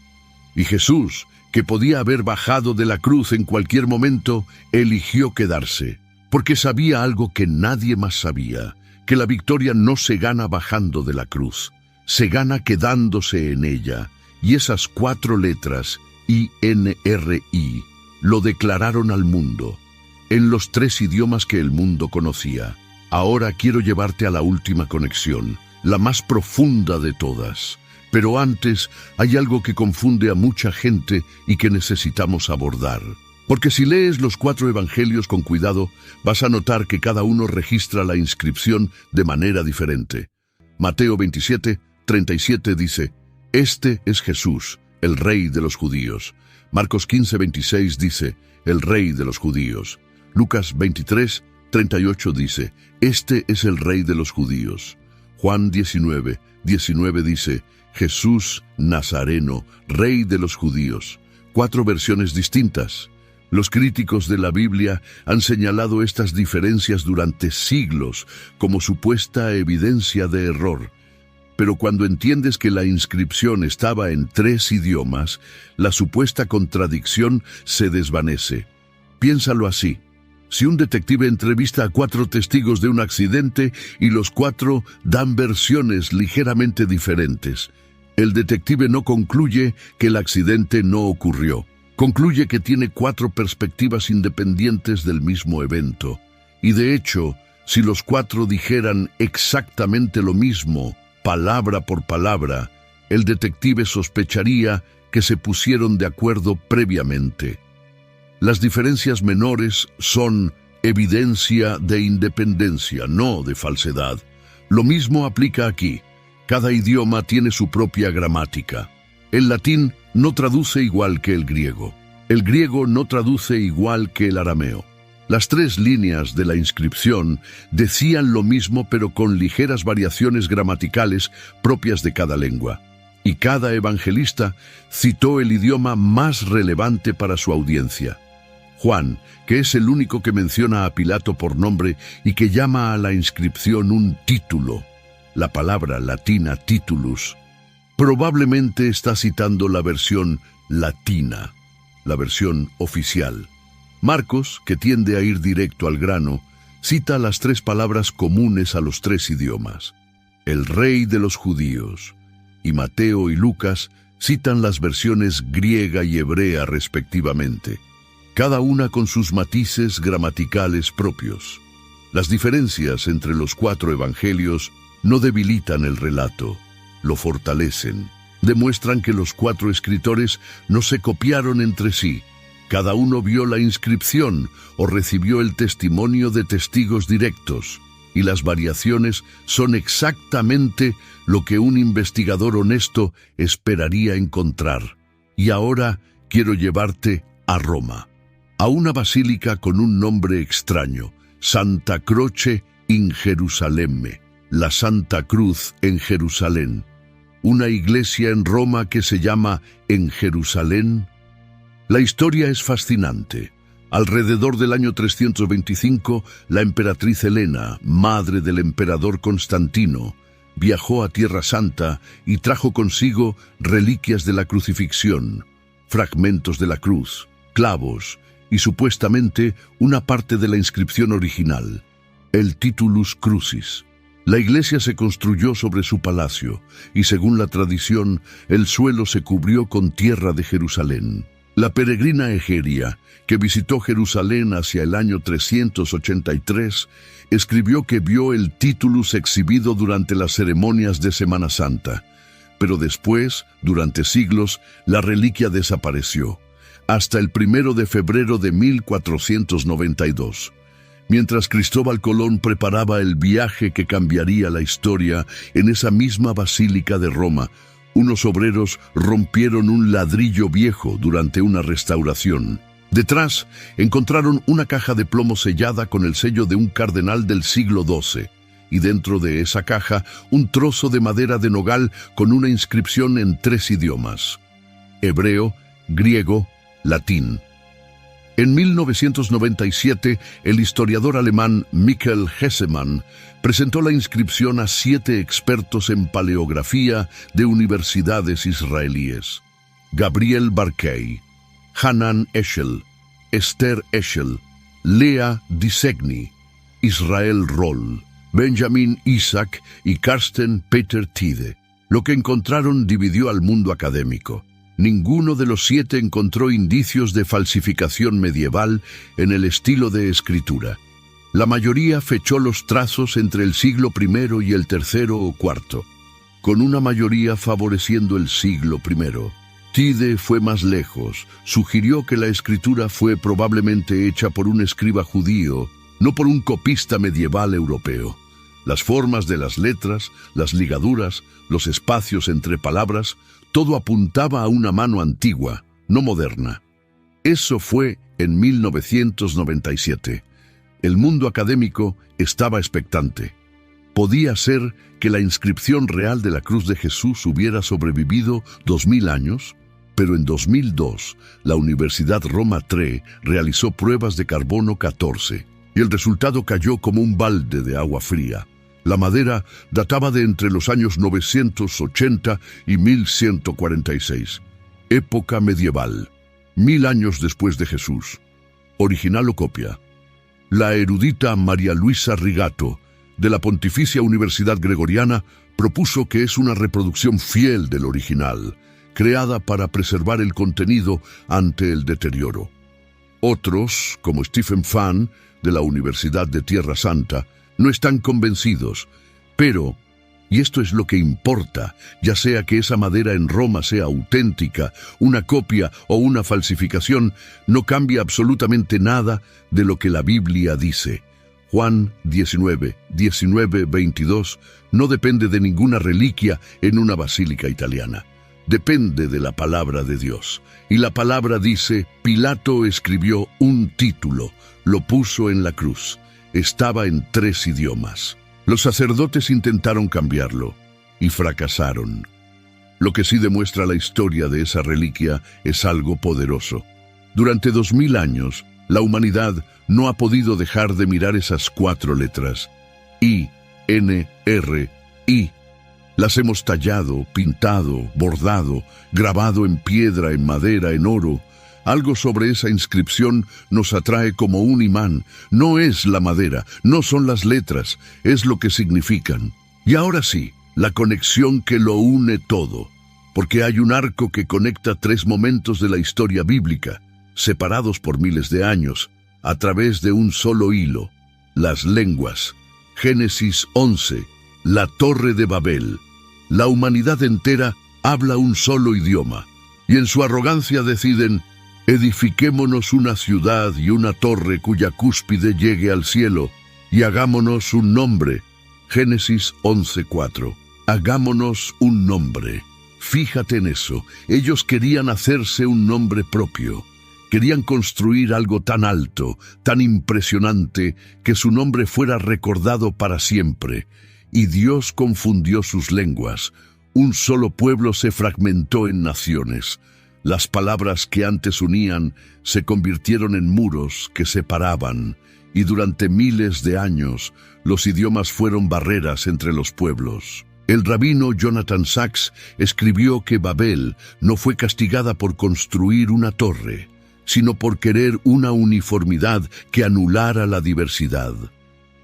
Y Jesús, que podía haber bajado de la cruz en cualquier momento, eligió quedarse, porque sabía algo que nadie más sabía, que la victoria no se gana bajando de la cruz, se gana quedándose en ella, y esas 4 letras, INRI, lo declararon al mundo, en los 3 idiomas que el mundo conocía. Ahora quiero llevarte a la última conexión, la más profunda de todas. Pero antes hay algo que confunde a mucha gente y que necesitamos abordar. Porque si lees los 4 evangelios con cuidado, vas a notar que cada uno registra la inscripción de manera diferente. Mateo 27:37 dice: Este es Jesús, el Rey de los Judíos. Marcos 15:26 dice: el Rey de los Judíos. Lucas 23:38 dice: Este es el Rey de los Judíos. Juan 19:19 dice: Jesús Nazareno, Rey de los Judíos. 4 versiones distintas. Los críticos de la Biblia han señalado estas diferencias durante siglos como supuesta evidencia de error. Pero cuando entiendes que la inscripción estaba en 3 idiomas, la supuesta contradicción se desvanece. Piénsalo así. Si un detective entrevista a 4 testigos de un accidente y los 4 dan versiones ligeramente diferentes, el detective no concluye que el accidente no ocurrió. Concluye que tiene 4 perspectivas independientes del mismo evento. Y de hecho, si los 4 dijeran exactamente lo mismo, palabra por palabra, el detective sospecharía que se pusieron de acuerdo previamente. Las diferencias menores son evidencia de independencia, no de falsedad. Lo mismo aplica aquí. Cada idioma tiene su propia gramática. El latín no traduce igual que el griego. El griego no traduce igual que el arameo. Las 3 líneas de la inscripción decían lo mismo, pero con ligeras variaciones gramaticales propias de cada lengua. Y cada evangelista citó el idioma más relevante para su audiencia. Juan, que es el único que menciona a Pilato por nombre y que llama a la inscripción un título, la palabra latina titulus, probablemente está citando la versión latina, la versión oficial. Marcos, que tiende a ir directo al grano, cita las 3 palabras comunes a los 3 idiomas, el Rey de los Judíos, y Mateo y Lucas citan las versiones griega y hebrea respectivamente, cada una con sus matices gramaticales propios. Las diferencias entre los 4 evangelios no debilitan el relato, lo fortalecen. Demuestran que los 4 escritores no se copiaron entre sí. Cada uno vio la inscripción o recibió el testimonio de testigos directos, y las variaciones son exactamente lo que un investigador honesto esperaría encontrar. Y ahora quiero llevarte a Roma, a una basílica con un nombre extraño, Santa Croce in Gerusalemme, la Santa Cruz en Jerusalén. Una iglesia en Roma que se llama En Jerusalén. La historia es fascinante. Alrededor del año 325, la emperatriz Helena, madre del emperador Constantino, viajó a Tierra Santa y trajo consigo reliquias de la crucifixión, fragmentos de la cruz, clavos y supuestamente una parte de la inscripción original, el Titulus Crucis. La iglesia se construyó sobre su palacio y, según la tradición, el suelo se cubrió con tierra de Jerusalén. La peregrina Egeria, que visitó Jerusalén hacia el año 383, escribió que vio el Titulus exhibido durante las ceremonias de Semana Santa, pero después, durante siglos, la reliquia desapareció, hasta el 1 de febrero de 1492. Mientras Cristóbal Colón preparaba el viaje que cambiaría la historia, en esa misma basílica de Roma, unos obreros rompieron un ladrillo viejo durante una restauración. Detrás encontraron una caja de plomo sellada con el sello de un cardenal del siglo XII, y dentro de esa caja un trozo de madera de nogal con una inscripción en 3 idiomas: hebreo, griego, latín. En 1997, el historiador alemán Michael Hessemann presentó la inscripción a 7 expertos en paleografía de universidades israelíes: Gabriel Barkey, Hanan Eshel, Esther Eshel, Lea Disegni, Israel Roll, Benjamin Isaac y Karsten Peter Tide. Lo que encontraron dividió al mundo académico. Ninguno de los 7 encontró indicios de falsificación medieval en el estilo de escritura. La mayoría fechó los trazos entre el siglo I y el III o IV, con una mayoría favoreciendo el siglo I. Tide fue más lejos, sugirió que la escritura fue probablemente hecha por un escriba judío, no por un copista medieval europeo. Las formas de las letras, las ligaduras, los espacios entre palabras, todo apuntaba a una mano antigua, no moderna. Eso fue en 1997. El mundo académico estaba expectante. Podía ser que la inscripción real de la cruz de Jesús hubiera sobrevivido 2000 años, pero en 2002 la Universidad Roma III realizó pruebas de carbono 14 y el resultado cayó como un balde de agua fría. La madera databa de entre los años 980 y 1146, época medieval, 1000 años después de Jesús. Original o copia. La erudita María Luisa Rigato, de la Pontificia Universidad Gregoriana, propuso que es una reproducción fiel del original, creada para preservar el contenido ante el deterioro. Otros, como Stephen Fan, de la Universidad de Tierra Santa, no están convencidos, pero, y esto es lo que importa, ya sea que esa madera en Roma sea auténtica, una copia o una falsificación, no cambia absolutamente nada de lo que la Biblia dice. Juan 19:22 no depende de ninguna reliquia en una basílica italiana. Depende de la palabra de Dios. Y la palabra dice: Pilato escribió un título, lo puso en la cruz. Estaba en 3 idiomas. Los sacerdotes intentaron cambiarlo y fracasaron. Lo que sí demuestra la historia de esa reliquia es algo poderoso. Durante 2000 años, la humanidad no ha podido dejar de mirar esas 4 letras: I, N, R, I. Las hemos tallado, pintado, bordado, grabado en piedra, en madera, en oro. Algo sobre esa inscripción nos atrae como un imán. No es la madera, no son las letras, es lo que significan. Y ahora sí, la conexión que lo une todo. Porque hay un arco que conecta 3 momentos de la historia bíblica, separados por miles de años, a través de un solo hilo: las lenguas. Génesis 11, la Torre de Babel. La humanidad entera habla un solo idioma, y en su arrogancia deciden: edifiquémonos una ciudad y una torre cuya cúspide llegue al cielo, y hagámonos un nombre. Génesis 11:4. Hagámonos un nombre. Fíjate en eso. Ellos querían hacerse un nombre propio. Querían construir algo tan alto, tan impresionante, que su nombre fuera recordado para siempre. Y Dios confundió sus lenguas. Un solo pueblo se fragmentó en naciones. Las palabras que antes unían se convirtieron en muros que separaban, y durante miles de años los idiomas fueron barreras entre los pueblos. El rabino Jonathan Sacks escribió que Babel no fue castigada por construir una torre, sino por querer una uniformidad que anulara la diversidad.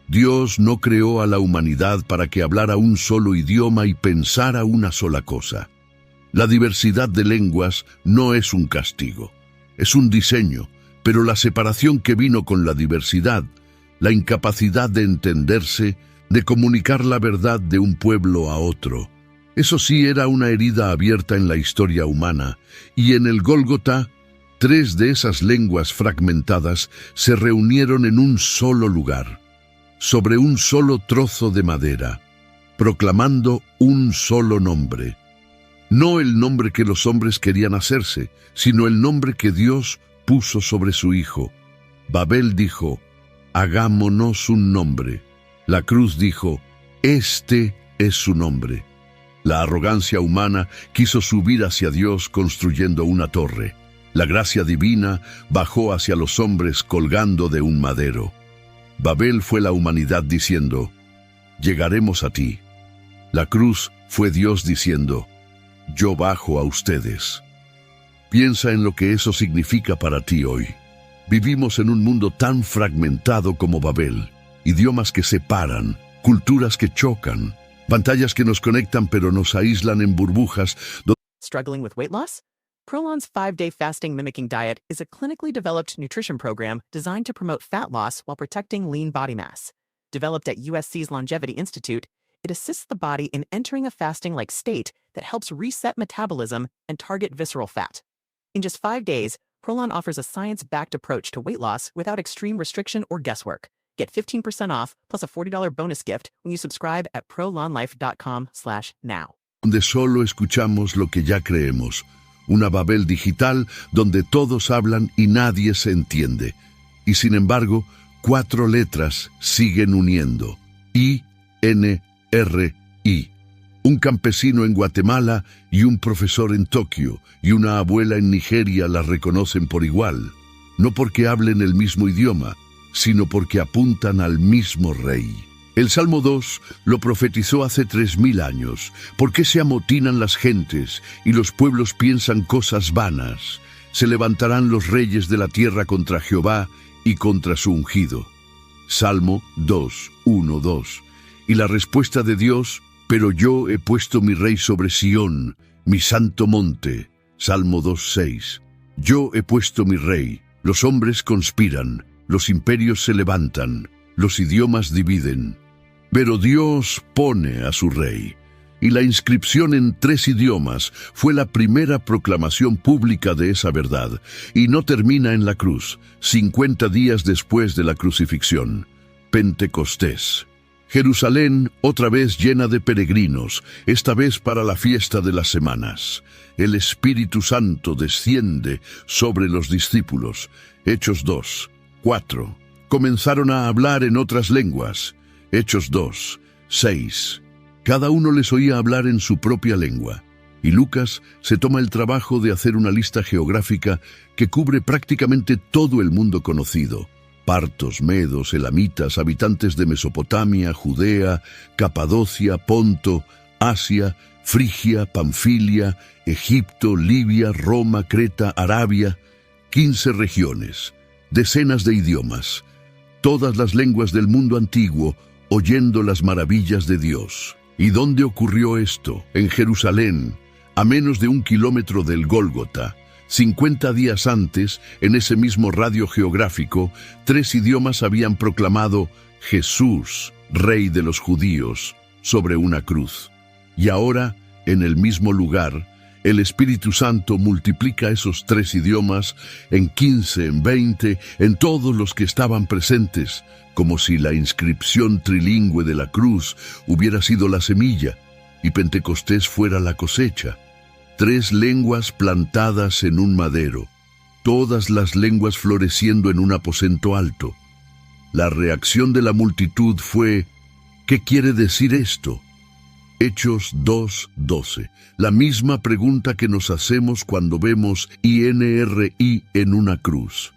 Dios no creó a la humanidad para que hablara un solo idioma y pensara una sola cosa. La diversidad de lenguas no es un castigo, es un diseño, pero la separación que vino con la diversidad, la incapacidad de entenderse, de comunicar la verdad de un pueblo a otro. Eso sí era una herida abierta en la historia humana, y en el Gólgota, 3 de esas lenguas fragmentadas se reunieron en un solo lugar, sobre un solo trozo de madera, proclamando un solo nombre. No el nombre que los hombres querían hacerse, sino el nombre que Dios puso sobre su Hijo. Babel dijo, hagámonos un nombre. La cruz dijo, este es su nombre. La arrogancia humana quiso subir hacia Dios construyendo una torre. La gracia divina bajó hacia los hombres colgando de un madero. Babel fue la humanidad diciendo, llegaremos a ti. La cruz fue Dios diciendo, yo bajo a ustedes. Piensa en lo que eso significa para ti hoy. Vivimos en un mundo tan fragmentado como Babel. Idiomas que separan, culturas que chocan, pantallas que nos conectan pero nos aíslan en burbujas. Struggling with weight loss? Prolon's 5-day fasting mimicking diet is a clinically developed nutrition program designed to promote fat loss while protecting lean body mass. Developed at USC's Longevity Institute, it assists the body in entering a fasting-like state that helps reset metabolism and target visceral fat. In just 5 days, Prolon offers a science-backed approach to weight loss without extreme restriction or guesswork. Get 15% off plus a $40 bonus gift when you subscribe at prolonlife.com/now. Donde solo escuchamos lo que ya creemos. Una Babel digital donde todos hablan y nadie se entiende. Y sin embargo, 4 letras siguen uniendo. INRI. Un campesino en Guatemala y un profesor en Tokio y una abuela en Nigeria las reconocen por igual. No porque hablen el mismo idioma, sino porque apuntan al mismo rey. El Salmo 2 lo profetizó hace 3000 años. ¿Por qué se amotinan las gentes y los pueblos piensan cosas vanas? Se levantarán los reyes de la tierra contra Jehová y contra su ungido. Salmo 2, 1, 2. Y la respuesta de Dios, pero yo he puesto mi rey sobre Sión, mi santo monte. Salmo 2, 6. Yo he puesto mi rey. Los hombres conspiran, los imperios se levantan, los idiomas dividen. Pero Dios pone a su rey. Y la inscripción en 3 idiomas fue la primera proclamación pública de esa verdad, y no termina en la cruz, 50 días después de la crucifixión. Pentecostés. Jerusalén otra vez llena de peregrinos, esta vez para la fiesta de las semanas. El Espíritu Santo desciende sobre los discípulos. Hechos 2, 4. Comenzaron a hablar en otras lenguas. Hechos 2, 6. Cada uno les oía hablar en su propia lengua. Y Lucas se toma el trabajo de hacer una lista geográfica que cubre prácticamente todo el mundo conocido. Partos, medos, elamitas, habitantes de Mesopotamia, Judea, Capadocia, Ponto, Asia, Frigia, Panfilia, Egipto, Libia, Roma, Creta, Arabia. 15 regiones, decenas de idiomas, todas las lenguas del mundo antiguo, oyendo las maravillas de Dios. ¿Y dónde ocurrió esto? En Jerusalén, a menos de 1 kilómetro del Gólgota. 50 días antes, en ese mismo radio geográfico, 3 idiomas habían proclamado Jesús, Rey de los judíos, sobre una cruz. Y ahora, en el mismo lugar, el Espíritu Santo multiplica esos 3 idiomas en 15, en 20, en todos los que estaban presentes, como si la inscripción trilingüe de la cruz hubiera sido la semilla y Pentecostés fuera la cosecha. 3 lenguas plantadas en un madero, todas las lenguas floreciendo en un aposento alto. La reacción de la multitud fue, ¿qué quiere decir esto? Hechos 2:12. La misma pregunta que nos hacemos cuando vemos INRI en una cruz.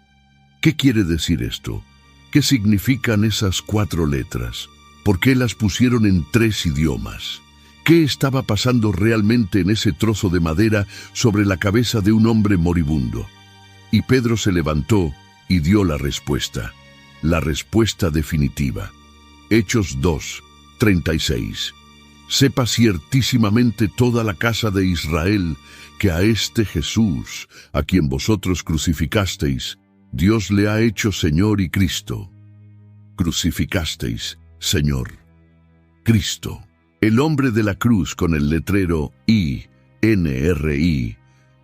¿Qué quiere decir esto? ¿Qué significan esas 4 letras? ¿Por qué las pusieron en 3 idiomas? ¿Qué estaba pasando realmente en ese trozo de madera sobre la cabeza de un hombre moribundo? Y Pedro se levantó y dio la respuesta definitiva. Hechos 2:36. Sepa ciertísimamente toda la casa de Israel que a este Jesús, a quien vosotros crucificasteis, Dios le ha hecho Señor y Cristo. Crucificasteis, Señor, Cristo. El hombre de la cruz con el letrero INRI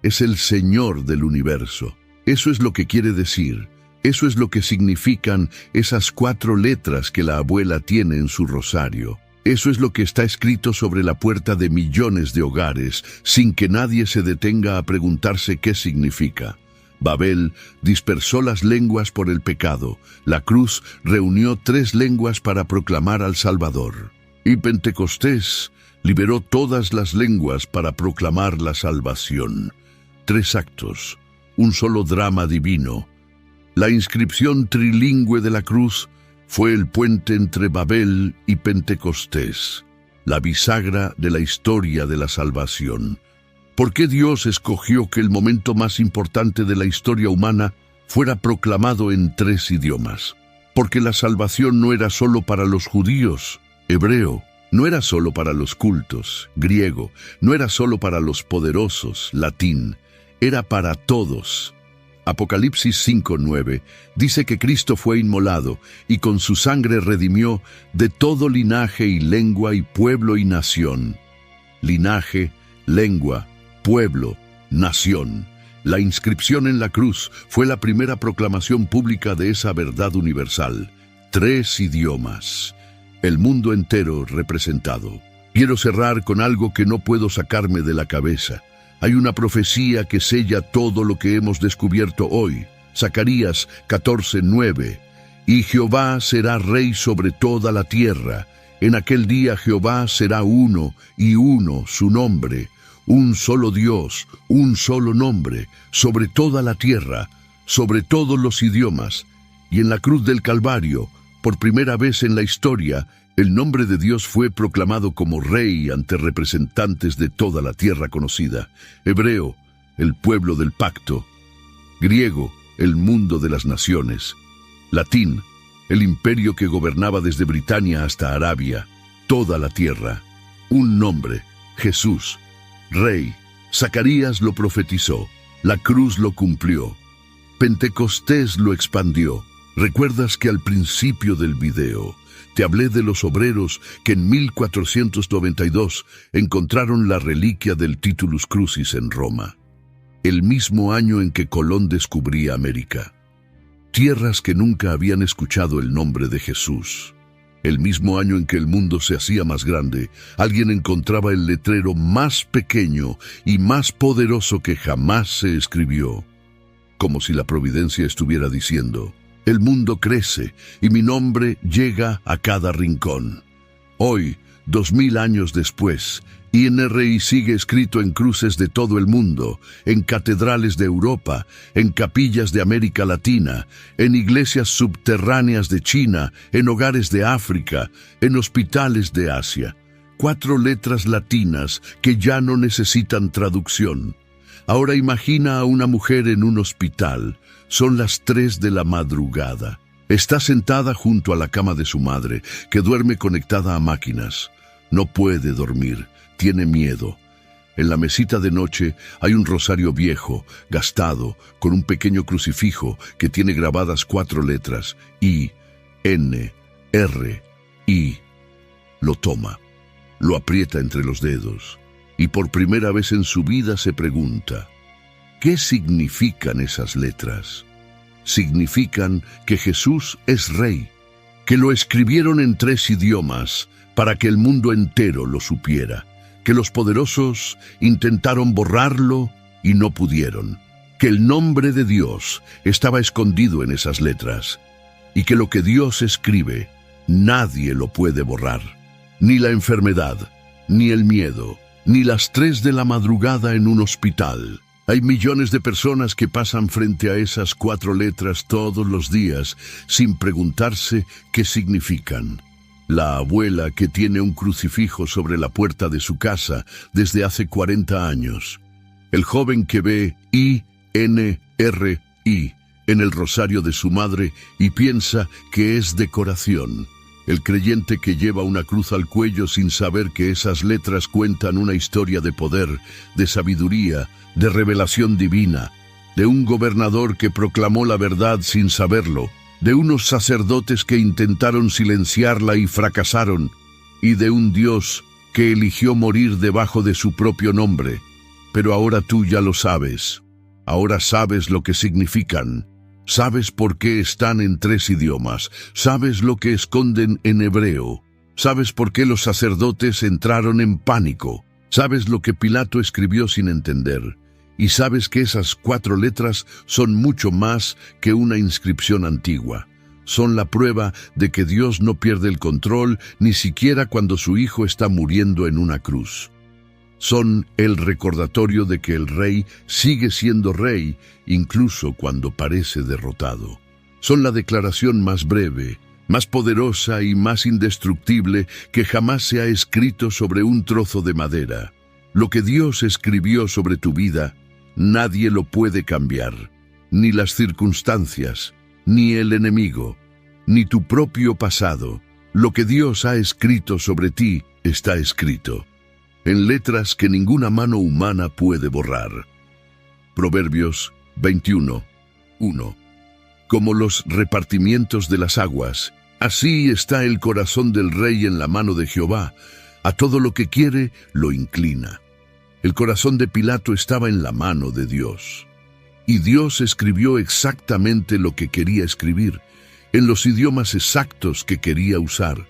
es el Señor del universo. Eso es lo que quiere decir. Eso es lo que significan esas 4 letras que la abuela tiene en su rosario. Eso es lo que está escrito sobre la puerta de millones de hogares, sin que nadie se detenga a preguntarse qué significa. Babel dispersó las lenguas por el pecado. La cruz reunió 3 lenguas para proclamar al Salvador. Y Pentecostés liberó todas las lenguas para proclamar la salvación. 3 actos, un solo drama divino. La inscripción trilingüe de la cruz fue el puente entre Babel y Pentecostés, la bisagra de la historia de la salvación. ¿Por qué Dios escogió que el momento más importante de la historia humana fuera proclamado en 3 idiomas? Porque la salvación no era solo para los judíos, hebreo, no era solo para los cultos, griego, no era solo para los poderosos, latín, era para todos. Apocalipsis 5:9 dice que Cristo fue inmolado y con su sangre redimió de todo linaje y lengua y pueblo y nación. Linaje, lengua, pueblo, nación. La inscripción en la cruz fue la primera proclamación pública de esa verdad universal. 3 idiomas. El mundo entero representado. Quiero cerrar con algo que no puedo sacarme de la cabeza. Hay una profecía que sella todo lo que hemos descubierto hoy. Zacarías 14:9. Y Jehová será rey sobre toda la tierra. En aquel día Jehová será uno, y uno su nombre. Un solo Dios, un solo nombre, sobre toda la tierra, sobre todos los idiomas. Y en la cruz del Calvario, por primera vez en la historia, el nombre de Dios fue proclamado como Rey ante representantes de toda la tierra conocida. Hebreo, el pueblo del pacto. Griego, el mundo de las naciones. Latín, el imperio que gobernaba desde Britania hasta Arabia. Toda la tierra. Un nombre, Jesús, Rey. Zacarías lo profetizó. La cruz lo cumplió. Pentecostés lo expandió. ¿Recuerdas que al principio del video te hablé de los obreros que en 1492 encontraron la reliquia del Titulus Crucis en Roma? El mismo año en que Colón descubría América. Tierras que nunca habían escuchado el nombre de Jesús. El mismo año en que el mundo se hacía más grande, alguien encontraba el letrero más pequeño y más poderoso que jamás se escribió. Como si la providencia estuviera diciendo: el mundo crece y mi nombre llega a cada rincón. Hoy, 2000 años después, INRI sigue escrito en cruces de todo el mundo, en catedrales de Europa, en capillas de América Latina, en iglesias subterráneas de China, en hogares de África, en hospitales de Asia. 4 letras latinas que ya no necesitan traducción. Ahora imagina a una mujer en un hospital. Son las 3 de la madrugada. Está sentada junto a la cama de su madre, que duerme conectada a máquinas. No puede dormir, tiene miedo. En la mesita de noche hay un rosario viejo, gastado, con un pequeño crucifijo que tiene grabadas 4 letras, INRI. Lo toma, lo aprieta entre los dedos, y por primera vez en su vida se pregunta: ¿qué significan esas letras? Significan que Jesús es Rey, que lo escribieron en 3 idiomas para que el mundo entero lo supiera, que los poderosos intentaron borrarlo y no pudieron, que el nombre de Dios estaba escondido en esas letras, y que lo que Dios escribe, nadie lo puede borrar, ni la enfermedad, ni el miedo, ni las 3 de la madrugada en un hospital. Hay millones de personas que pasan frente a esas 4 letras todos los días sin preguntarse qué significan. La abuela que tiene un crucifijo sobre la puerta de su casa desde hace 40 años. El joven que ve INRI en el rosario de su madre y piensa que es decoración. El creyente que lleva una cruz al cuello sin saber que esas letras cuentan una historia de poder, de sabiduría, de revelación divina, de un gobernador que proclamó la verdad sin saberlo, de unos sacerdotes que intentaron silenciarla y fracasaron, y de un Dios que eligió morir debajo de su propio nombre. Pero ahora tú ya lo sabes. Ahora sabes lo que significan. Sabes por qué están en 3 idiomas. Sabes lo que esconden en hebreo. Sabes por qué los sacerdotes entraron en pánico. Sabes lo que Pilato escribió sin entender. Y sabes que esas 4 letras son mucho más que una inscripción antigua. Son la prueba de que Dios no pierde el control ni siquiera cuando su Hijo está muriendo en una cruz. Son el recordatorio de que el Rey sigue siendo Rey incluso cuando parece derrotado. Son la declaración más breve, más poderosa y más indestructible que jamás se ha escrito sobre un trozo de madera. Lo que Dios escribió sobre tu vida, nadie lo puede cambiar, ni las circunstancias, ni el enemigo, ni tu propio pasado. Lo que Dios ha escrito sobre ti está escrito, en letras que ninguna mano humana puede borrar. Proverbios 21:1. Como los repartimientos de las aguas, así está el corazón del rey en la mano de Jehová. A todo lo que quiere, lo inclina. El corazón de Pilato estaba en la mano de Dios. Y Dios escribió exactamente lo que quería escribir, en los idiomas exactos que quería usar,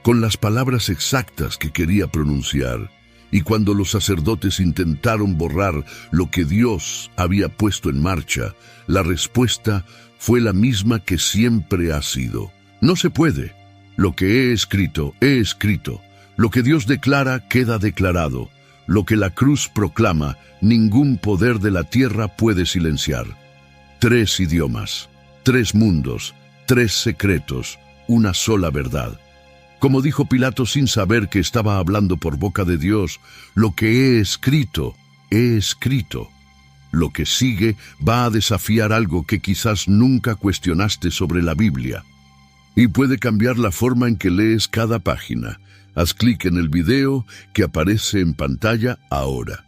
con las palabras exactas que quería pronunciar. Y cuando los sacerdotes intentaron borrar lo que Dios había puesto en marcha, la respuesta fue la misma que siempre ha sido. No se puede. Lo que he escrito, he escrito. Lo que Dios declara, queda declarado. Lo que la cruz proclama, ningún poder de la tierra puede silenciar. 3 idiomas, 3 mundos, 3 secretos, una sola verdad. Como dijo Pilato sin saber que estaba hablando por boca de Dios, lo que he escrito, he escrito. Lo que sigue va a desafiar algo que quizás nunca cuestionaste sobre la Biblia. Y puede cambiar la forma en que lees cada página. Haz clic en el video que aparece en pantalla ahora.